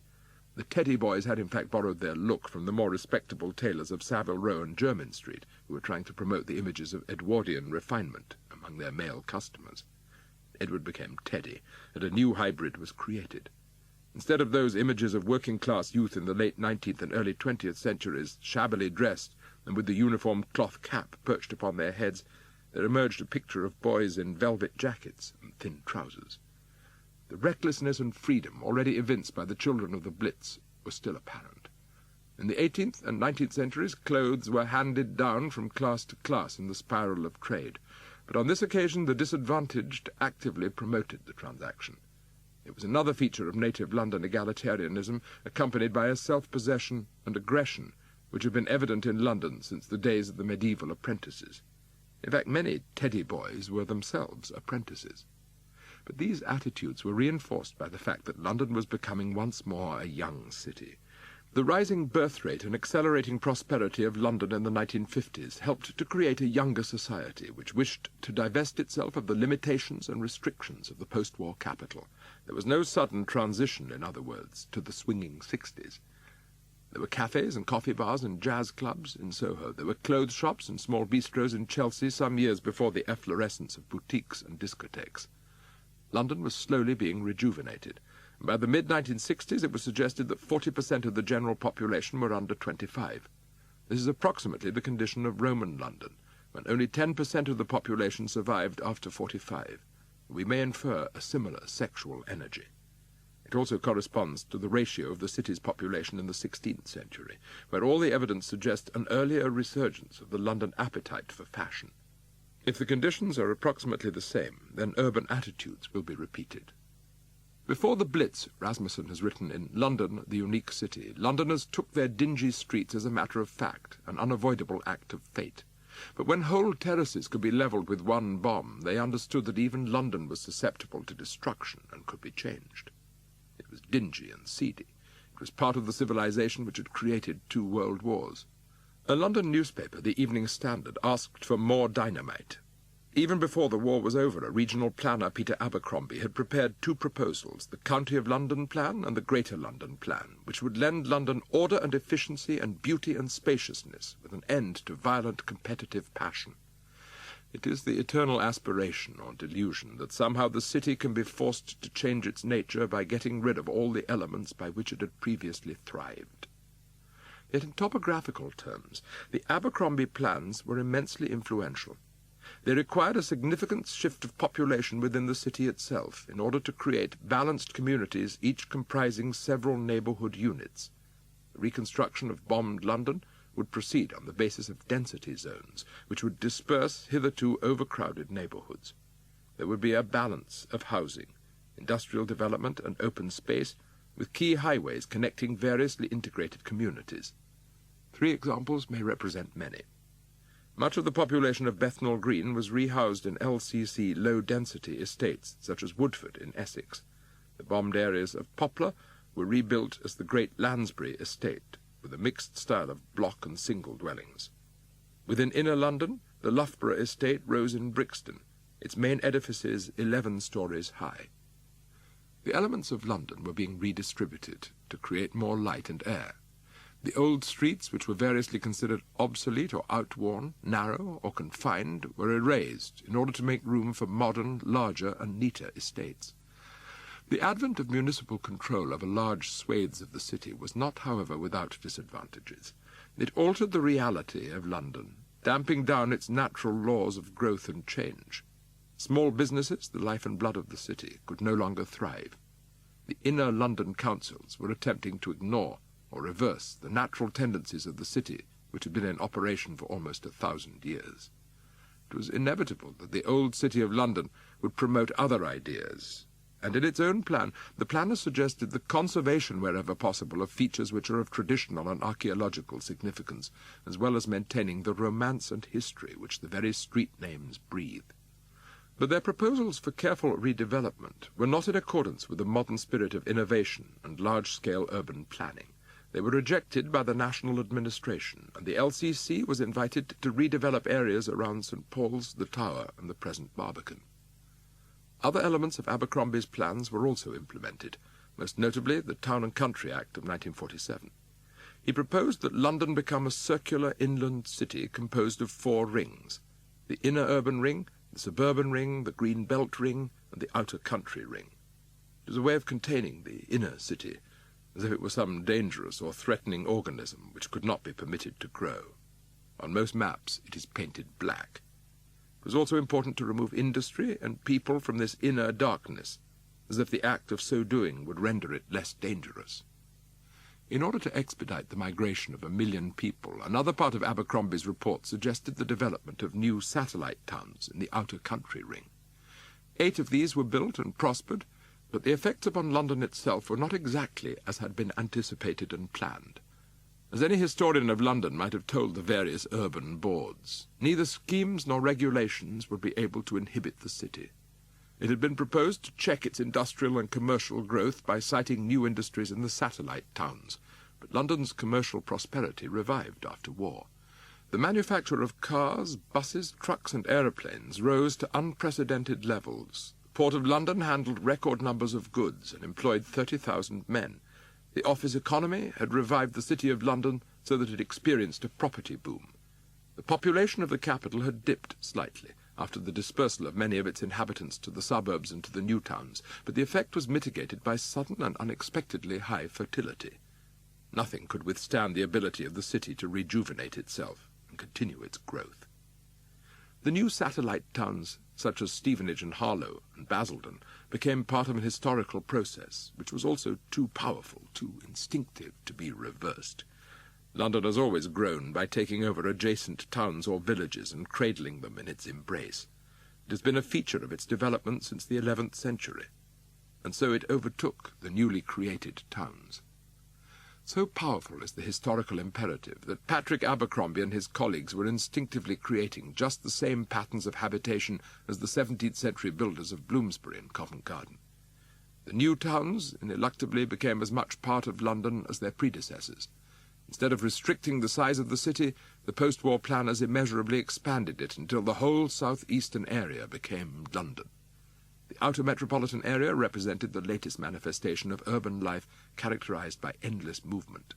The Teddy Boys had in fact borrowed their look from the more respectable tailors of Savile Row and Jermyn Street, who were trying to promote the images of Edwardian refinement among their male customers. Edward became Teddy, and a new hybrid was created. Instead of those images of working-class youth in the late 19th and early 20th centuries, shabbily dressed and with the uniform cloth cap perched upon their heads, there emerged a picture of boys in velvet jackets and thin trousers. The recklessness and freedom already evinced by the children of the Blitz was still apparent. In the 18th and 19th centuries, clothes were handed down from class to class in the spiral of trade, but on this occasion the disadvantaged actively promoted the transaction. It was another feature of native London egalitarianism, accompanied by a self-possession and aggression which have been evident in London since the days of the medieval apprentices. In fact, many Teddy Boys were themselves apprentices. But these attitudes were reinforced by the fact that London was becoming once more a young city. The rising birth rate and accelerating prosperity of London in the 1950s helped to create a younger society which wished to divest itself of the limitations and restrictions of the post-war capital. There was no sudden transition, in other words, to the swinging 60s. There were cafes and coffee bars and jazz clubs in Soho. There were clothes shops and small bistros in Chelsea some years before the efflorescence of boutiques and discotheques. London was slowly being rejuvenated, and by the mid-1960s it was suggested that 40% of the general population were under 25. This is approximately the condition of Roman London, when only 10% of the population survived after 45. We may infer a similar sexual energy. It also corresponds to the ratio of the city's population in the 16th century, where all the evidence suggests an earlier resurgence of the London appetite for fashion. If the conditions are approximately the same, then urban attitudes will be repeated. Before the Blitz, Rasmussen has written in London, the Unique City, Londoners took their dingy streets as a matter of fact, an unavoidable act of fate. But when whole terraces could be levelled with one bomb, they understood that even London was susceptible to destruction and could be changed. It was dingy and seedy. It was part of the civilization which had created 2 world wars. A London newspaper, the Evening Standard, asked for more dynamite. Even before the war was over, a regional planner, Peter Abercrombie, had prepared 2 proposals, the County of London Plan and the Greater London Plan, which would lend London order and efficiency and beauty and spaciousness, with an end to violent competitive passion. It is the eternal aspiration or delusion that somehow the city can be forced to change its nature by getting rid of all the elements by which it had previously thrived. Yet in topographical terms, the Abercrombie plans were immensely influential. They required a significant shift of population within the city itself in order to create balanced communities, each comprising several neighborhood units. The reconstruction of bombed London would proceed on the basis of density zones, which would disperse hitherto overcrowded neighborhoods. There would be a balance of housing, industrial development, and open space, with key highways connecting variously integrated communities. 3 examples may represent many. Much of the population of Bethnal Green was rehoused in LCC low-density estates, such as Woodford in Essex. The bombed areas of Poplar were rebuilt as the Great Lansbury estate, with a mixed style of block and single dwellings. Within inner London, the Loughborough estate rose in Brixton, its main edifices 11 stories high. The elements of London were being redistributed to create more light and air. The old streets, which were variously considered obsolete or outworn, narrow or confined, were erased in order to make room for modern, larger and neater estates. The advent of municipal control over large swathes of the city was not, however, without disadvantages. It altered the reality of London, damping down its natural laws of growth and change. Small businesses, the life and blood of the city, could no longer thrive. The inner London councils were attempting to ignore or reverse the natural tendencies of the city, which had been in operation for almost 1,000 years. It was inevitable that the old city of London would promote other ideas, and in its own plan, the planners suggested the conservation, wherever possible, of features which are of traditional and archaeological significance, as well as maintaining the romance and history which the very street names breathe. But their proposals for careful redevelopment were not in accordance with the modern spirit of innovation and large-scale urban planning. They were rejected by the national administration, and the LCC was invited to redevelop areas around St. Paul's, the Tower, and the present Barbican. Other elements of Abercrombie's plans were also implemented, most notably the Town and Country Act of 1947. He proposed that London become a circular inland city composed of 4 rings: the inner urban ring, the suburban ring, the green belt ring, and the outer country ring. It was a way of containing the inner city, as if it were some dangerous or threatening organism which could not be permitted to grow. On most maps it is painted black. It was also important to remove industry and people from this inner darkness, as if the act of so doing would render it less dangerous. In order to expedite the migration of 1 million people, another part of Abercrombie's report suggested the development of new satellite towns in the outer country ring. 8 of these were built and prospered, but the effects upon London itself were not exactly as had been anticipated and planned. As any historian of London might have told the various urban boards, neither schemes nor regulations would be able to inhibit the city. It had been proposed to check its industrial and commercial growth by siting new industries in the satellite towns, but London's commercial prosperity revived after war. The manufacture of cars, buses, trucks and aeroplanes rose to unprecedented levels. The Port of London handled record numbers of goods and employed 30,000 men. The office economy had revived the City of London so that it experienced a property boom. The population of the capital had dipped slightly after the dispersal of many of its inhabitants to the suburbs and to the new towns, but the effect was mitigated by sudden and unexpectedly high fertility. Nothing could withstand the ability of the city to rejuvenate itself and continue its growth. The new satellite towns, such as Stevenage and Harlow and Basildon, became part of an historical process which was also too powerful, too instinctive to be reversed. London has always grown by taking over adjacent towns or villages and cradling them in its embrace. It has been a feature of its development since the 11th century, and so it overtook the newly created towns. So powerful is the historical imperative that Patrick Abercrombie and his colleagues were instinctively creating just the same patterns of habitation as the 17th century builders of Bloomsbury and Covent Garden. The new towns ineluctably became as much part of London as their predecessors. Instead of restricting the size of the city, the post-war planners immeasurably expanded it until the whole south-eastern area became London. The outer metropolitan area represented the latest manifestation of urban life characterized by endless movement.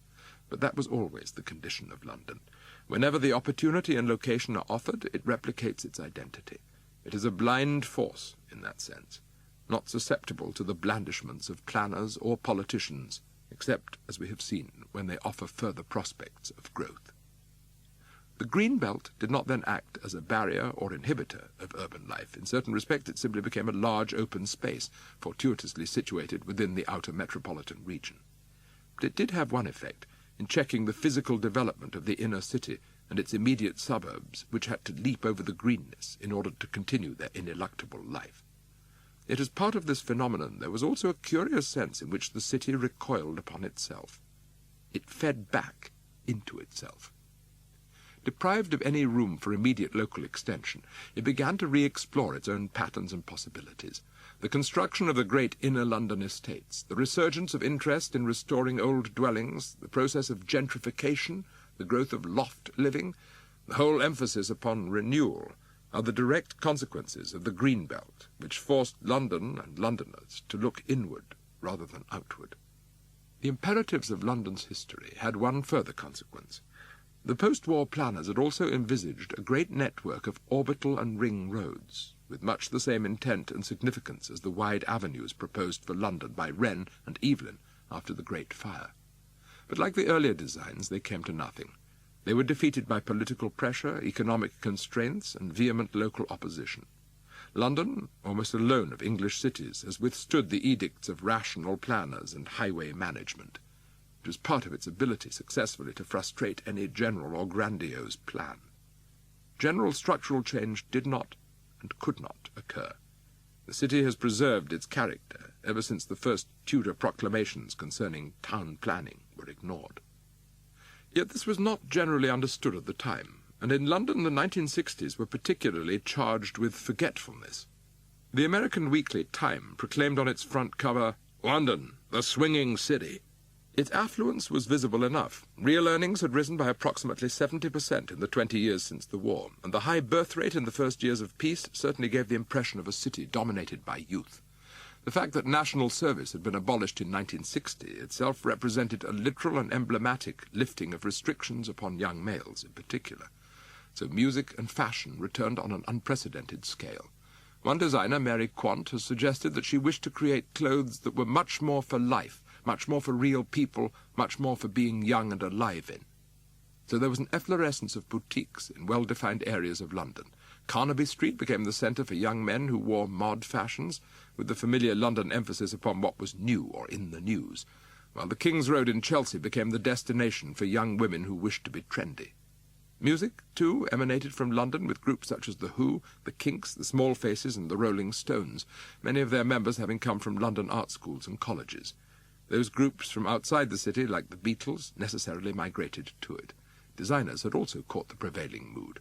But that was always the condition of London. Whenever the opportunity and location are offered, it replicates its identity. It is a blind force in that sense, not susceptible to the blandishments of planners or politicians, except, as we have seen, when they offer further prospects of growth. The green belt did not then act as a barrier or inhibitor of urban life. In certain respects, it simply became a large open space, fortuitously situated within the outer metropolitan region. But it did have one effect, in checking the physical development of the inner city and its immediate suburbs, which had to leap over the greenness in order to continue their ineluctable life. Yet as part of this phenomenon there was also a curious sense in which the city recoiled upon itself. It fed back into itself. Deprived of any room for immediate local extension, it began to re-explore its own patterns and possibilities. The construction of the great inner London estates, the resurgence of interest in restoring old dwellings, the process of gentrification, the growth of loft living, the whole emphasis upon renewal, are the direct consequences of the green belt, which forced London and Londoners to look inward rather than outward. The imperatives of London's history had one further consequence. The post-war planners had also envisaged a great network of orbital and ring roads, with much the same intent and significance as the wide avenues proposed for London by Wren and Evelyn after the Great Fire. But like the earlier designs, they came to nothing. They were defeated by political pressure, economic constraints, and vehement local opposition. London, almost alone of English cities, has withstood the edicts of rational planners and highway management. It was part of its ability successfully to frustrate any general or grandiose plan. General structural change did not and could not occur. The city has preserved its character ever since the first Tudor proclamations concerning town planning were ignored. Yet this was not generally understood at the time, and in London the 1960s were particularly charged with forgetfulness. The American weekly Time proclaimed on its front cover, "London, the swinging city." Its affluence was visible enough. Real earnings had risen by approximately 70% in the 20 years since the war, and the high birth rate in the first years of peace certainly gave the impression of a city dominated by youth. The fact that national service had been abolished in 1960 itself represented a literal and emblematic lifting of restrictions upon young males in particular. So music and fashion returned on an unprecedented scale. One designer, Mary Quant, has suggested that she wished to create clothes that were much more for life, much more for real people, much more for being young and alive in. So there was an efflorescence of boutiques in well-defined areas of London. Carnaby Street became the centre for young men who wore mod fashions, with the familiar London emphasis upon what was new or in the news, while the King's Road in Chelsea became the destination for young women who wished to be trendy. Music, too, emanated from London with groups such as The Who, The Kinks, The Small Faces and The Rolling Stones, many of their members having come from London art schools and colleges. Those groups from outside the city, like the Beatles, necessarily migrated to it. Designers had also caught the prevailing mood.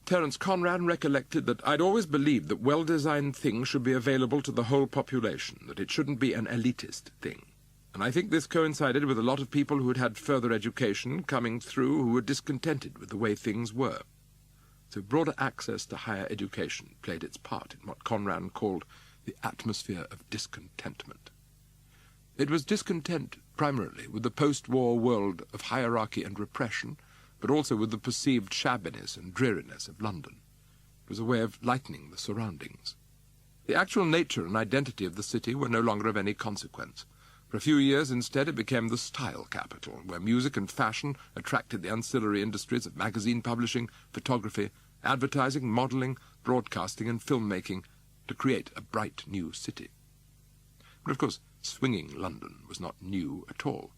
Terence Conran recollected that I'd always believed that well-designed things should be available to the whole population, that it shouldn't be an elitist thing. And I think this coincided with a lot of people who had had further education coming through who were discontented with the way things were. So broader access to higher education played its part in what Conran called the atmosphere of discontentment. It was discontent primarily with the post-war world of hierarchy and repression, but also with the perceived shabbiness and dreariness of London. It was a way of lightening the surroundings. The actual nature and identity of the city were no longer of any consequence. For a few years, instead, it became the style capital, where music and fashion attracted the ancillary industries of magazine publishing, photography, advertising, modelling, broadcasting and filmmaking to create a bright new city. But of course, swinging London was not new at all.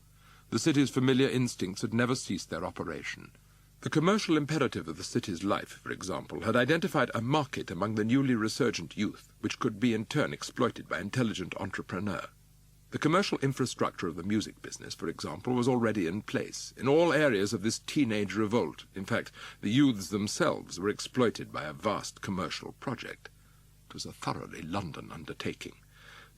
The city's familiar instincts had never ceased their operation. The commercial imperative of the city's life, for example, had identified a market among the newly resurgent youth, which could be in turn exploited by intelligent entrepreneur. The commercial infrastructure of the music business, for example, was already in place. In all areas of this teenage revolt, in fact, the youths themselves were exploited by a vast commercial project. It was a thoroughly London undertaking.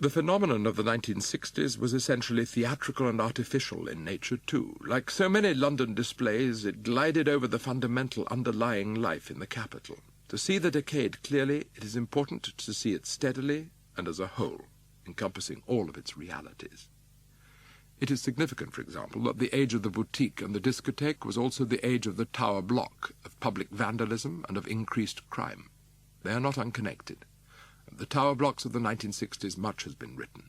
The phenomenon of the 1960s was essentially theatrical and artificial in nature, too. Like so many London displays, it glided over the fundamental underlying life in the capital. To see the decade clearly, it is important to see it steadily and as a whole, encompassing all of its realities. It is significant, for example, that the age of the boutique and the discotheque was also the age of the tower block, of public vandalism and of increased crime. They are not unconnected. Of the tower blocks of the 1960s, much has been written.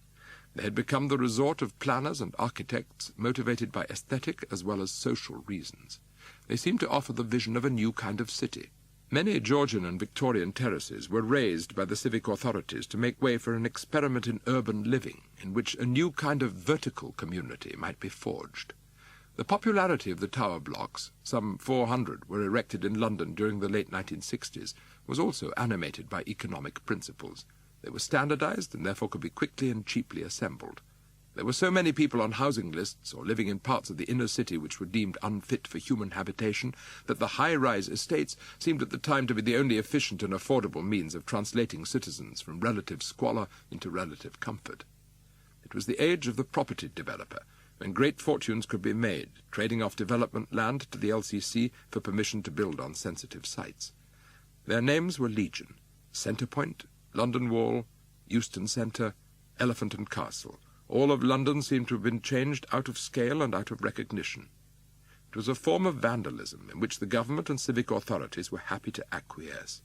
They had become the resort of planners and architects motivated by aesthetic as well as social reasons. They seemed to offer the vision of a new kind of city. Many Georgian and Victorian terraces were razed by the civic authorities to make way for an experiment in urban living, in which a new kind of vertical community might be forged. The popularity of the tower blocks, some 400 were erected in London during the late 1960s, was also animated by economic principles. They were standardized and therefore could be quickly and cheaply assembled. There were so many people on housing lists or living in parts of the inner city which were deemed unfit for human habitation that the high-rise estates seemed at the time to be the only efficient and affordable means of translating citizens from relative squalor into relative comfort. It was the age of the property developer, when great fortunes could be made, trading off development land to the LCC for permission to build on sensitive sites. Their names were legion: Centrepoint, London Wall, Euston Centre, Elephant and Castle. All of London seemed to have been changed out of scale and out of recognition. It was a form of vandalism in which the government and civic authorities were happy to acquiesce.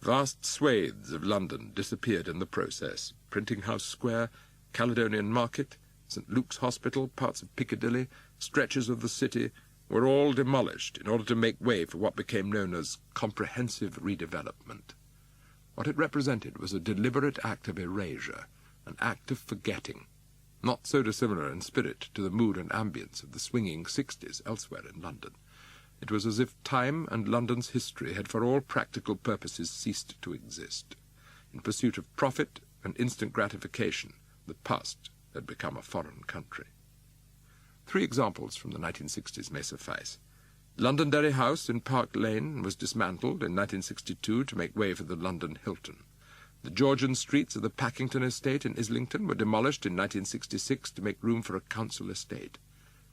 Vast swathes of London disappeared in the process. Printing House Square, Caledonian Market, St. Luke's Hospital, parts of Piccadilly, stretches of the city were all demolished in order to make way for what became known as comprehensive redevelopment. What it represented was a deliberate act of erasure, an act of forgetting, not so dissimilar in spirit to the mood and ambience of the swinging 60s elsewhere in London. It was as if time and London's history had for all practical purposes ceased to exist. In pursuit of profit and instant gratification, the past had become a foreign country. 3 examples from the 1960s may suffice. Londonderry House in Park Lane was dismantled in 1962 to make way for the London Hilton. The Georgian streets of the Packington estate in Islington were demolished in 1966 to make room for a council estate.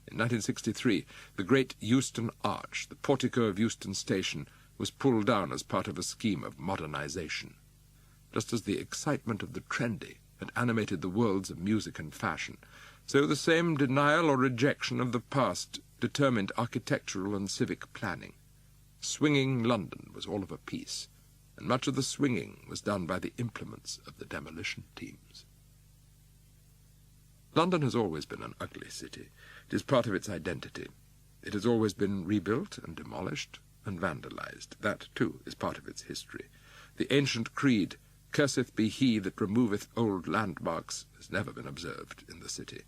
In 1963, the great Euston Arch, the portico of Euston Station, was pulled down as part of a scheme of modernization. Just as the excitement of the trendy had animated the worlds of music and fashion, so the same denial or rejection of the past determined architectural and civic planning. Swinging London was all of a piece, and much of the swinging was done by the implements of the demolition teams. London has always been an ugly city. It is part of its identity. It has always been rebuilt and demolished and vandalized. That, too, is part of its history. The ancient creed, "Cursed be he that removeth old landmarks," has never been observed in the city.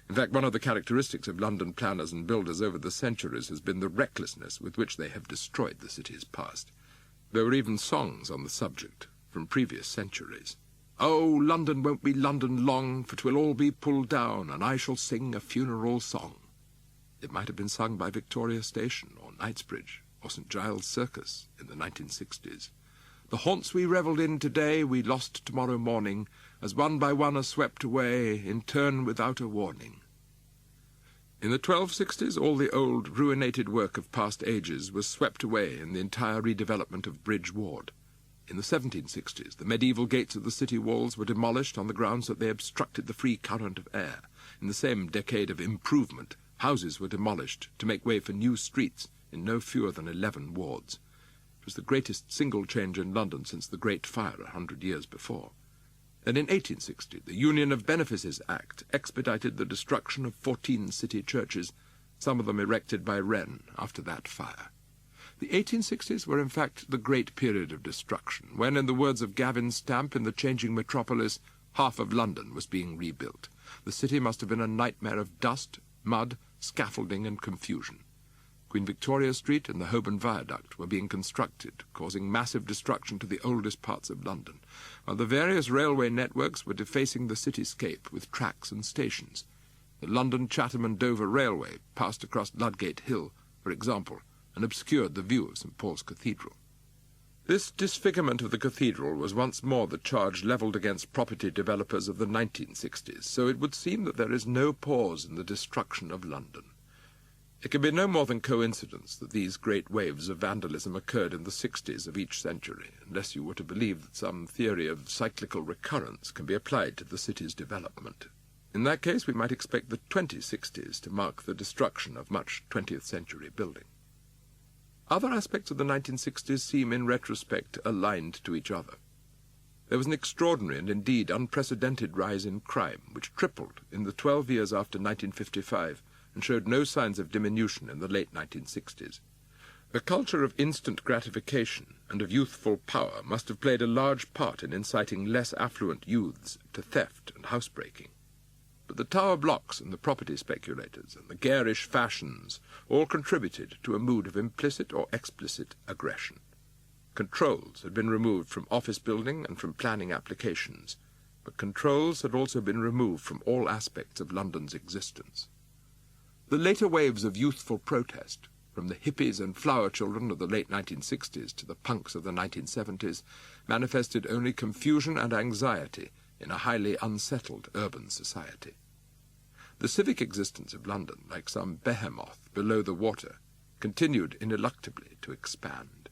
In fact, one of the characteristics of London planners and builders over the centuries has been the recklessness with which they have destroyed the city's past. There were even songs on the subject from previous centuries. "Oh, London won't be London long, for 'twill all be pulled down, and I shall sing a funeral song." It might have been sung by Victoria Station or Knightsbridge or St. Giles Circus in the 1960s. "The haunts we revelled in today we lost tomorrow morning, as one by one are swept away, in turn without a warning." In the 1260s, all the old, ruinated work of past ages was swept away in the entire redevelopment of Bridge Ward. In the 1760s, the medieval gates of the city walls were demolished on the grounds that they obstructed the free current of air. In the same decade of improvement, houses were demolished to make way for new streets in no fewer than 11 wards. It was the greatest single change in London since the Great Fire 100 years before. And in 1860, the Union of Benefices Act expedited the destruction of 14 city churches, some of them erected by Wren after that fire. The 1860s were in fact the great period of destruction, when, in the words of Gavin Stamp in The Changing Metropolis, half of London was being rebuilt. The city must have been a nightmare of dust, mud, scaffolding and confusion. Queen Victoria Street and the Holborn Viaduct were being constructed, causing massive destruction to the oldest parts of London, while the various railway networks were defacing the cityscape with tracks and stations. The London, Chatham and Dover Railway passed across Ludgate Hill, for example, and obscured the view of St. Paul's Cathedral. This disfigurement of the cathedral was once more the charge levelled against property developers of the 1960s, so it would seem that there is no pause in the destruction of London. It can be no more than coincidence that these great waves of vandalism occurred in the 60s of each century, unless you were to believe that some theory of cyclical recurrence can be applied to the city's development. In that case, we might expect the 2060s to mark the destruction of much 20th century building. Other aspects of the 1960s seem, in retrospect, aligned to each other. There was an extraordinary and indeed unprecedented rise in crime, which tripled in the 12 years after 1955 and showed no signs of diminution in the late 1960s. A culture of instant gratification and of youthful power must have played a large part in inciting less affluent youths to theft and housebreaking. But the tower blocks and the property speculators and the garish fashions all contributed to a mood of implicit or explicit aggression. Controls had been removed from office building and from planning applications, but controls had also been removed from all aspects of London's existence. The later waves of youthful protest, from the hippies and flower children of the late 1960s to the punks of the 1970s, manifested only confusion and anxiety in a highly unsettled urban society. The civic existence of London, like some behemoth below the water, continued ineluctably to expand.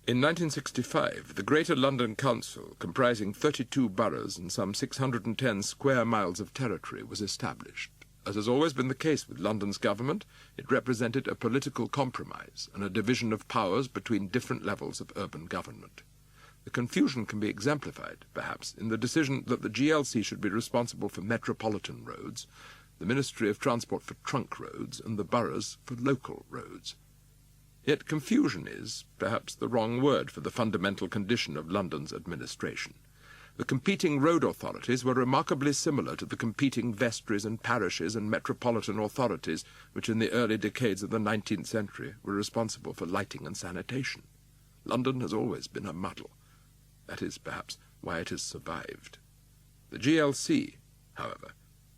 In 1965, the Greater London Council, comprising 32 boroughs and some 610 square miles of territory, was established. As has always been the case with London's government, it represented a political compromise and a division of powers between different levels of urban government. The confusion can be exemplified, perhaps, in the decision that the GLC should be responsible for metropolitan roads, the Ministry of Transport for trunk roads, and the boroughs for local roads. Yet confusion is, perhaps, the wrong word for the fundamental condition of London's administration. The competing road authorities were remarkably similar to the competing vestries and parishes and metropolitan authorities which in the early decades of the 19th century were responsible for lighting and sanitation. London has always been a muddle. That is, perhaps, why it has survived. The GLC, however,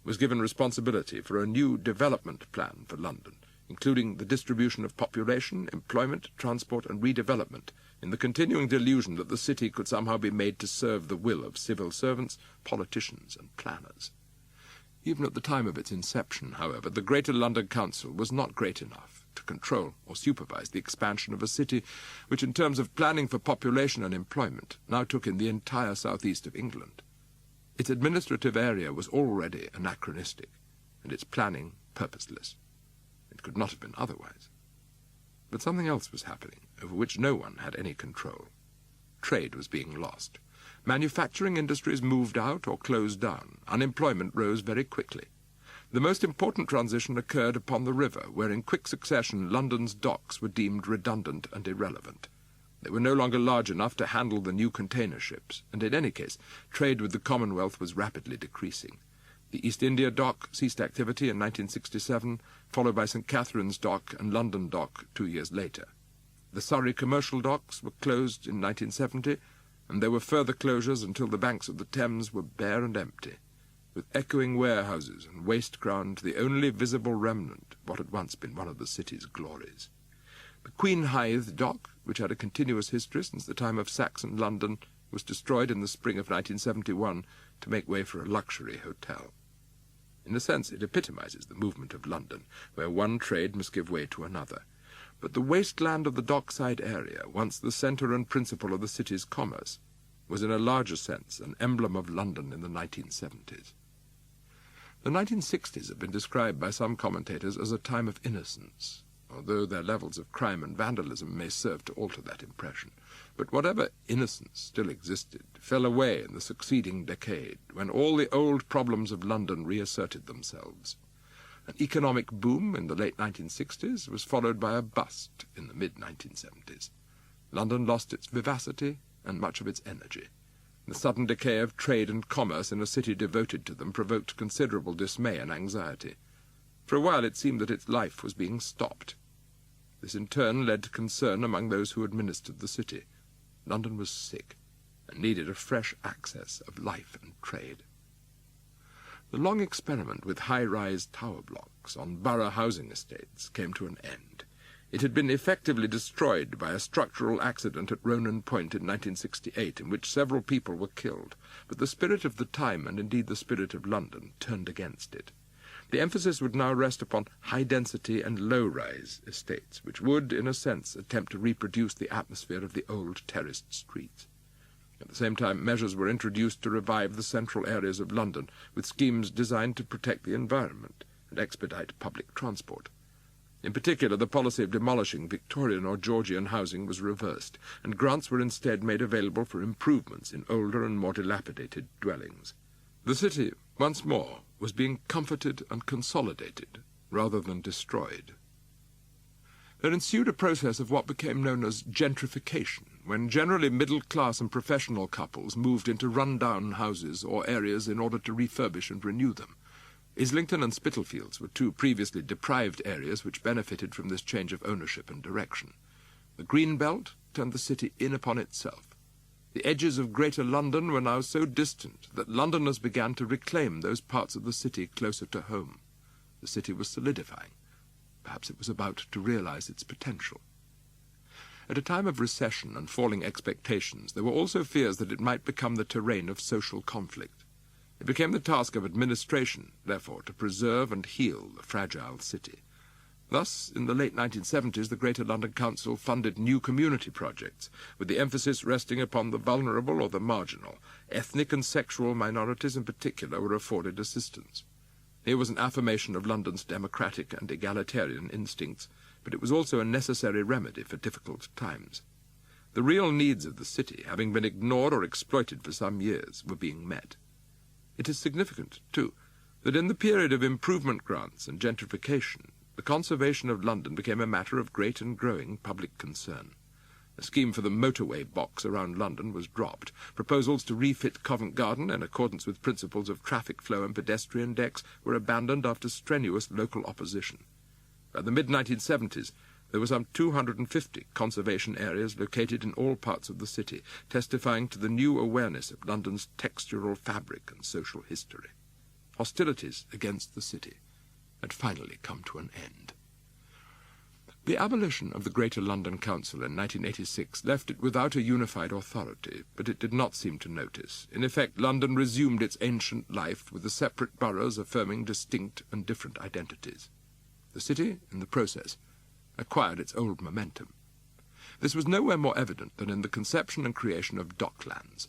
was given responsibility for a new development plan for London, including the distribution of population, employment, transport, and redevelopment, in the continuing delusion that the city could somehow be made to serve the will of civil servants, politicians, and planners. Even at the time of its inception, however, the Greater London Council was not great enough to control or supervise the expansion of a city which, in terms of planning for population and employment, now took in the entire southeast of England. Its administrative area was already anachronistic, and its planning purposeless. It could not have been otherwise. But something else was happening, over which no one had any control. Trade was being lost. Manufacturing industries moved out or closed down. Unemployment rose very quickly. The most important transition occurred upon the river, where in quick succession London's docks were deemed redundant and irrelevant. They were no longer large enough to handle the new container ships, and in any case, trade with the Commonwealth was rapidly decreasing. The East India Dock ceased activity in 1967, followed by St. Catherine's Dock and London Dock 2 years later. The Surrey commercial docks were closed in 1970, and there were further closures until the banks of the Thames were bare and empty, with echoing warehouses and waste ground the only visible remnant of what had once been one of the city's glories. The Queen Hythe Dock, which had a continuous history since the time of Saxon London, was destroyed in the spring of 1971 to make way for a luxury hotel. In a sense, it epitomizes the movement of London, where one trade must give way to another. But the wasteland of the dockside area, once the centre and principle of the city's commerce, was in a larger sense an emblem of London in the 1970s. The 1960s have been described by some commentators as a time of innocence, although their levels of crime and vandalism may serve to alter that impression. But whatever innocence still existed fell away in the succeeding decade, when all the old problems of London reasserted themselves. An economic boom in the late 1960s was followed by a bust in the mid-1970s. London lost its vivacity and much of its energy. The sudden decay of trade and commerce in a city devoted to them provoked considerable dismay and anxiety. For a while it seemed that its life was being stopped. This in turn led to concern among those who administered the city. London was sick and needed a fresh access of life and trade. The long experiment with high-rise tower blocks on borough housing estates came to an end. It had been effectively destroyed by a structural accident at Ronan Point in 1968, in which several people were killed, but the spirit of the time, and indeed the spirit of London, turned against it. The emphasis would now rest upon high-density and low-rise estates, which would, in a sense, attempt to reproduce the atmosphere of the old terraced streets. At the same time, measures were introduced to revive the central areas of London, with schemes designed to protect the environment and expedite public transport. In particular, the policy of demolishing Victorian or Georgian housing was reversed, and grants were instead made available for improvements in older and more dilapidated dwellings. The city, once more, was being comforted and consolidated, rather than destroyed. There ensued a process of what became known as gentrification, when generally middle-class and professional couples moved into run-down houses or areas in order to refurbish and renew them. Islington and Spitalfields were two previously deprived areas which benefited from this change of ownership and direction. The Green Belt turned the city in upon itself. The edges of Greater London were now so distant that Londoners began to reclaim those parts of the city closer to home. The city was solidifying. Perhaps it was about to realize its potential. At a time of recession and falling expectations, there were also fears that it might become the terrain of social conflict. It became the task of administration, therefore, to preserve and heal the fragile city. Thus, in the late 1970s, the Greater London Council funded new community projects, with the emphasis resting upon the vulnerable or the marginal. Ethnic and sexual minorities in particular were afforded assistance. Here was an affirmation of London's democratic and egalitarian instincts, but it was also a necessary remedy for difficult times. The real needs of the city, having been ignored or exploited for some years, were being met. It is significant, too, that in the period of improvement grants and gentrification, the conservation of London became a matter of great and growing public concern. A scheme for the motorway box around London was dropped. Proposals to refit Covent Garden in accordance with principles of traffic flow and pedestrian decks were abandoned after strenuous local opposition. By the mid-1970s, there were some 250 conservation areas located in all parts of the city, testifying to the new awareness of London's textural fabric and social history. Hostilities against the city had finally come to an end. The abolition of the Greater London Council in 1986 left it without a unified authority, but it did not seem to notice. In effect, London resumed its ancient life, with the separate boroughs affirming distinct and different identities. The city, in the process, acquired its old momentum. This was nowhere more evident than in the conception and creation of Docklands.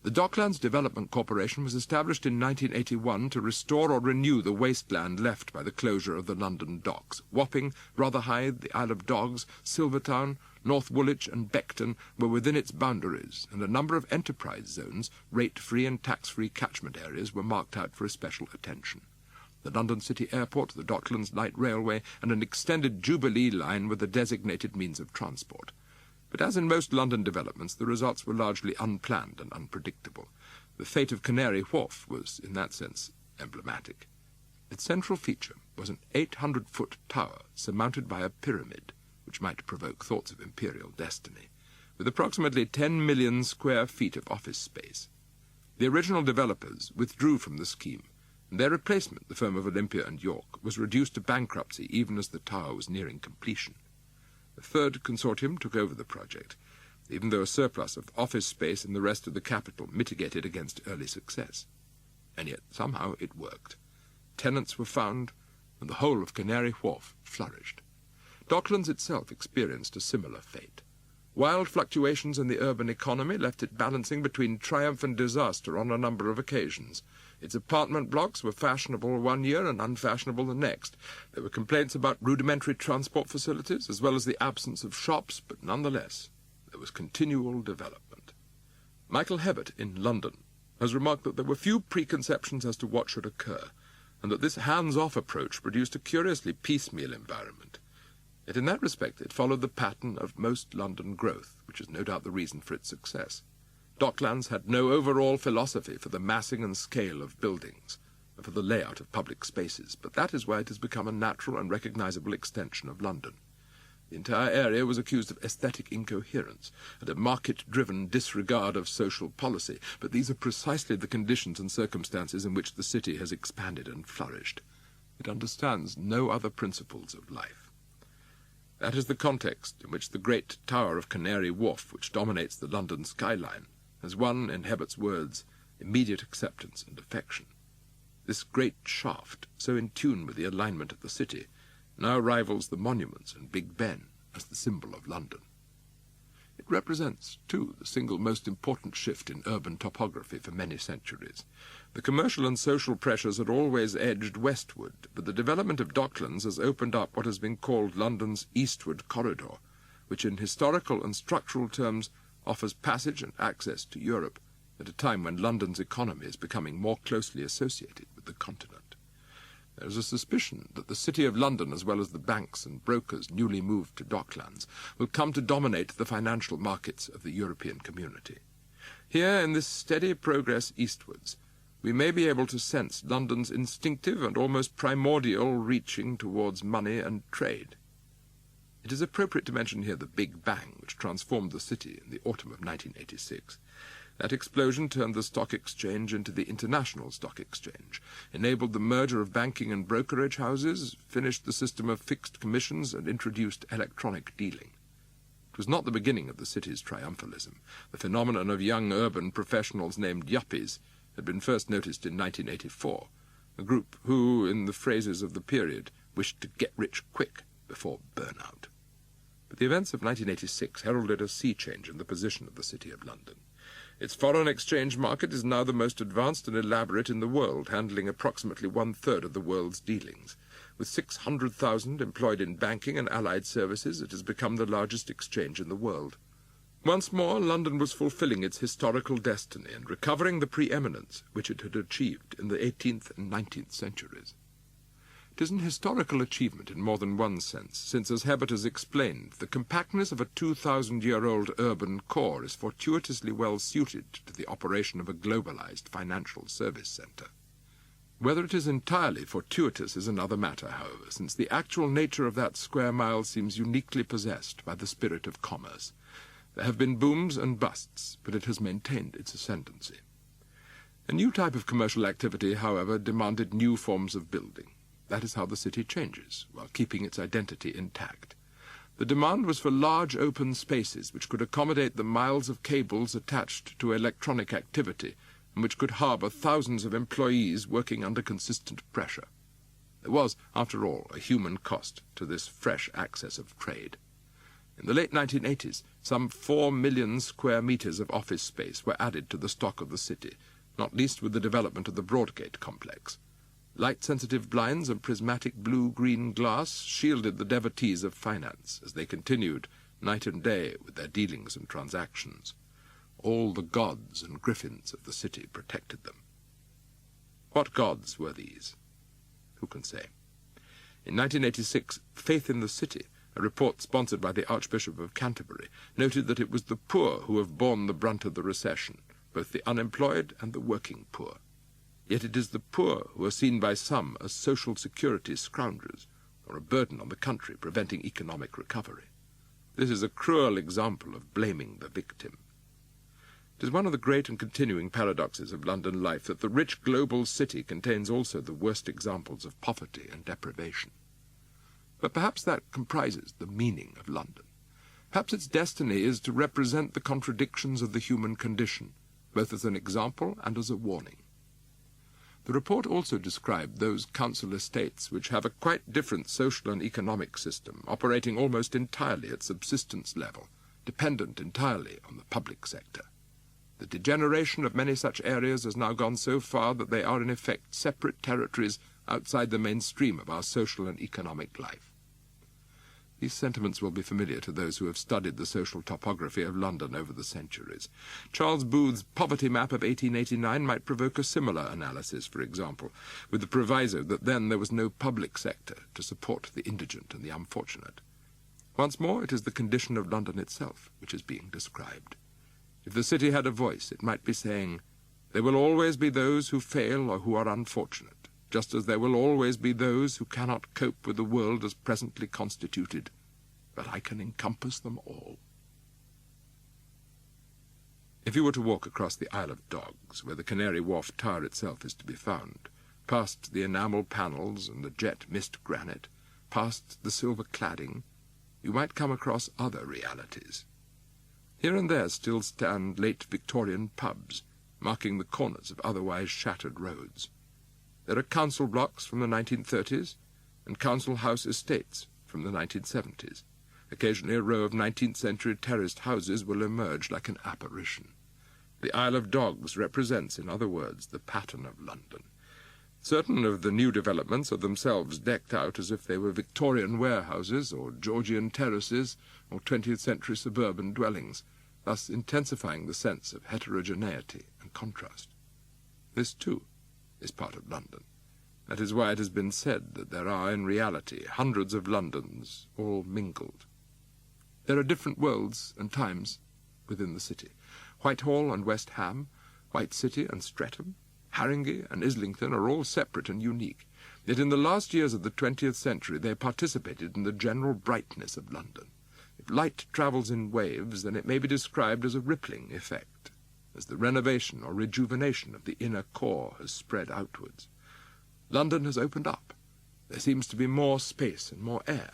The Docklands Development Corporation was established in 1981 to restore or renew the wasteland left by the closure of the London docks. Wapping, Rotherhithe, the Isle of Dogs, Silvertown, North Woolwich and Beckton were within its boundaries, and a number of enterprise zones, rate-free and tax-free catchment areas, were marked out for especial attention. The London City Airport, the Docklands Light Railway, and an extended Jubilee line were the designated means of transport. But as in most London developments, the results were largely unplanned and unpredictable. The fate of Canary Wharf was, in that sense, emblematic. Its central feature was an 800-foot tower surmounted by a pyramid, which might provoke thoughts of imperial destiny, with approximately 10 million square feet of office space. The original developers withdrew from the scheme, and their replacement, the firm of Olympia and York, was reduced to bankruptcy even as the tower was nearing completion. A third consortium took over the project, even though a surplus of office space in the rest of the capital mitigated against early success. And yet somehow it worked. Tenants were found, and the whole of Canary Wharf flourished. Docklands itself experienced a similar fate. Wild fluctuations in the urban economy left it balancing between triumph and disaster on a number of occasions. Its apartment blocks were fashionable one year and unfashionable the next. There were complaints about rudimentary transport facilities, as well as the absence of shops, but nonetheless, there was continual development. Michael Hebbert, in London, has remarked that there were few preconceptions as to what should occur, and that this hands-off approach produced a curiously piecemeal environment. Yet in that respect it followed the pattern of most London growth, which is no doubt the reason for its success. Docklands had no overall philosophy for the massing and scale of buildings, and for the layout of public spaces, but that is why it has become a natural and recognizable extension of London. The entire area was accused of aesthetic incoherence and a market-driven disregard of social policy, but these are precisely the conditions and circumstances in which the city has expanded and flourished. It understands no other principles of life. That is the context in which the great tower of Canary Wharf, which dominates the London skyline, has won, in Hebbert's words, immediate acceptance and affection. This great shaft, so in tune with the alignment of the city, now rivals the monuments and Big Ben as the symbol of London. It represents, too, the single most important shift in urban topography for many centuries. The commercial and social pressures had always edged westward, but the development of Docklands has opened up what has been called London's eastward corridor, which in historical and structural terms offers passage and access to Europe at a time when London's economy is becoming more closely associated with the continent. There is a suspicion that the City of London, as well as the banks and brokers newly moved to Docklands, will come to dominate the financial markets of the European community. Here, in this steady progress eastwards, we may be able to sense London's instinctive and almost primordial reaching towards money and trade. It is appropriate to mention here the Big Bang, which transformed the city in the autumn of 1986. That explosion turned the stock exchange into the international stock exchange, enabled the merger of banking and brokerage houses, finished the system of fixed commissions, and introduced electronic dealing. It was not the beginning of the city's triumphalism. The phenomenon of young urban professionals named yuppies had been first noticed in 1984, a group who, in the phrases of the period, wished to get rich quick before burnout. But the events of 1986 heralded a sea change in the position of the City of London. Its foreign exchange market is now the most advanced and elaborate in the world, handling approximately one-third of the world's dealings. With 600,000 employed in banking and allied services, it has become the largest exchange in the world. Once more, London was fulfilling its historical destiny and recovering the preeminence which it had achieved in the 18th and 19th centuries. It is an historical achievement in more than one sense, since, as Herbert has explained, the compactness of a 2,000-year-old urban core is fortuitously well suited to the operation of a globalized financial service center. Whether it is entirely fortuitous is another matter, however, since the actual nature of that square mile seems uniquely possessed by the spirit of commerce. There have been booms and busts, but it has maintained its ascendancy. A new type of commercial activity, however, demanded new forms of building. That is how the city changes, while keeping its identity intact. The demand was for large open spaces which could accommodate the miles of cables attached to electronic activity and which could harbour thousands of employees working under consistent pressure. There was, after all, a human cost to this fresh access of trade. In the late 1980s, some 4 million square metres of office space were added to the stock of the city, not least with the development of the Broadgate complex. Light-sensitive blinds and prismatic blue-green glass shielded the devotees of finance as they continued night and day with their dealings and transactions. All the gods and griffins of the city protected them. What gods were these? Who can say? In 1986, Faith in the City, a report sponsored by the Archbishop of Canterbury, noted that it was the poor who have borne the brunt of the recession, both the unemployed and the working poor. Yet it is the poor who are seen by some as social security scoundrels, or a burden on the country preventing economic recovery. This is a cruel example of blaming the victim. It is one of the great and continuing paradoxes of London life that the rich global city contains also the worst examples of poverty and deprivation. But perhaps that comprises the meaning of London. Perhaps its destiny is to represent the contradictions of the human condition, both as an example and as a warning. The report also described those council estates which have a quite different social and economic system, operating almost entirely at subsistence level, dependent entirely on the public sector. The degeneration of many such areas has now gone so far that they are in effect separate territories outside the mainstream of our social and economic life. These sentiments will be familiar to those who have studied the social topography of London over the centuries. Charles Booth's poverty map of 1889 might provoke a similar analysis, for example, with the proviso that then there was no public sector to support the indigent and the unfortunate. Once more, it is the condition of London itself which is being described. If the city had a voice, it might be saying, "There will always be those who fail or who are unfortunate, just as there will always be those who cannot cope with the world as presently constituted, but I can encompass them all." If you were to walk across the Isle of Dogs, where the Canary Wharf Tower itself is to be found, past the enamel panels and the jet mist granite, past the silver cladding, you might come across other realities. Here and there still stand late Victorian pubs, marking the corners of otherwise shattered roads. There are council blocks from the 1930s and council house estates from the 1970s. Occasionally a row of 19th-century terraced houses will emerge like an apparition. The Isle of Dogs represents, in other words, the pattern of London. Certain of the new developments are themselves decked out as if they were Victorian warehouses or Georgian terraces or 20th-century suburban dwellings, thus intensifying the sense of heterogeneity and contrast. This, too, is part of London. That is why it has been said that there are, in reality, hundreds of Londons, all mingled. There are different worlds and times within the city. Whitehall and West Ham, White City and Streatham, Haringey and Islington are all separate and unique. Yet in the last years of the 20th century they participated in the general brightness of London. If light travels in waves, then it may be described as a rippling effect, as the renovation or rejuvenation of the inner core has spread outwards. London has opened up. There seems to be more space and more air.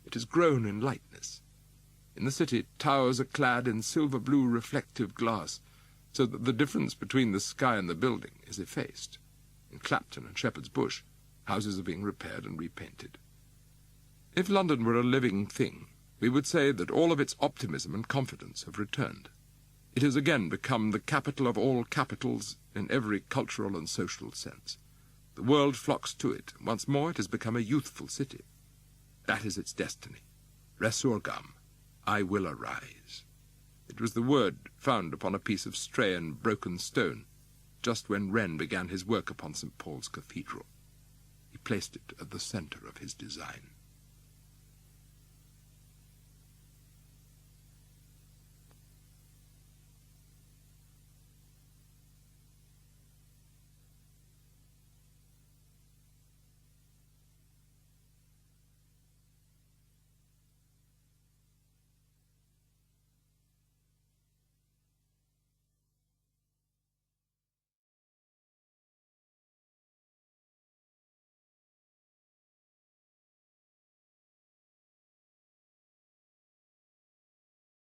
It has grown in lightness. In the city, towers are clad in silver-blue reflective glass, so that the difference between the sky and the building is effaced. In Clapton and Shepherd's Bush, houses are being repaired and repainted. If London were a living thing, we would say that all of its optimism and confidence have returned. It has again become the capital of all capitals in every cultural and social sense. The world flocks to it, and once more it has become a youthful city. That is its destiny. Resurgam, I will arise. It was the word found upon a piece of stray and broken stone, just when Wren began his work upon St. Paul's Cathedral. He placed it at the centre of his design.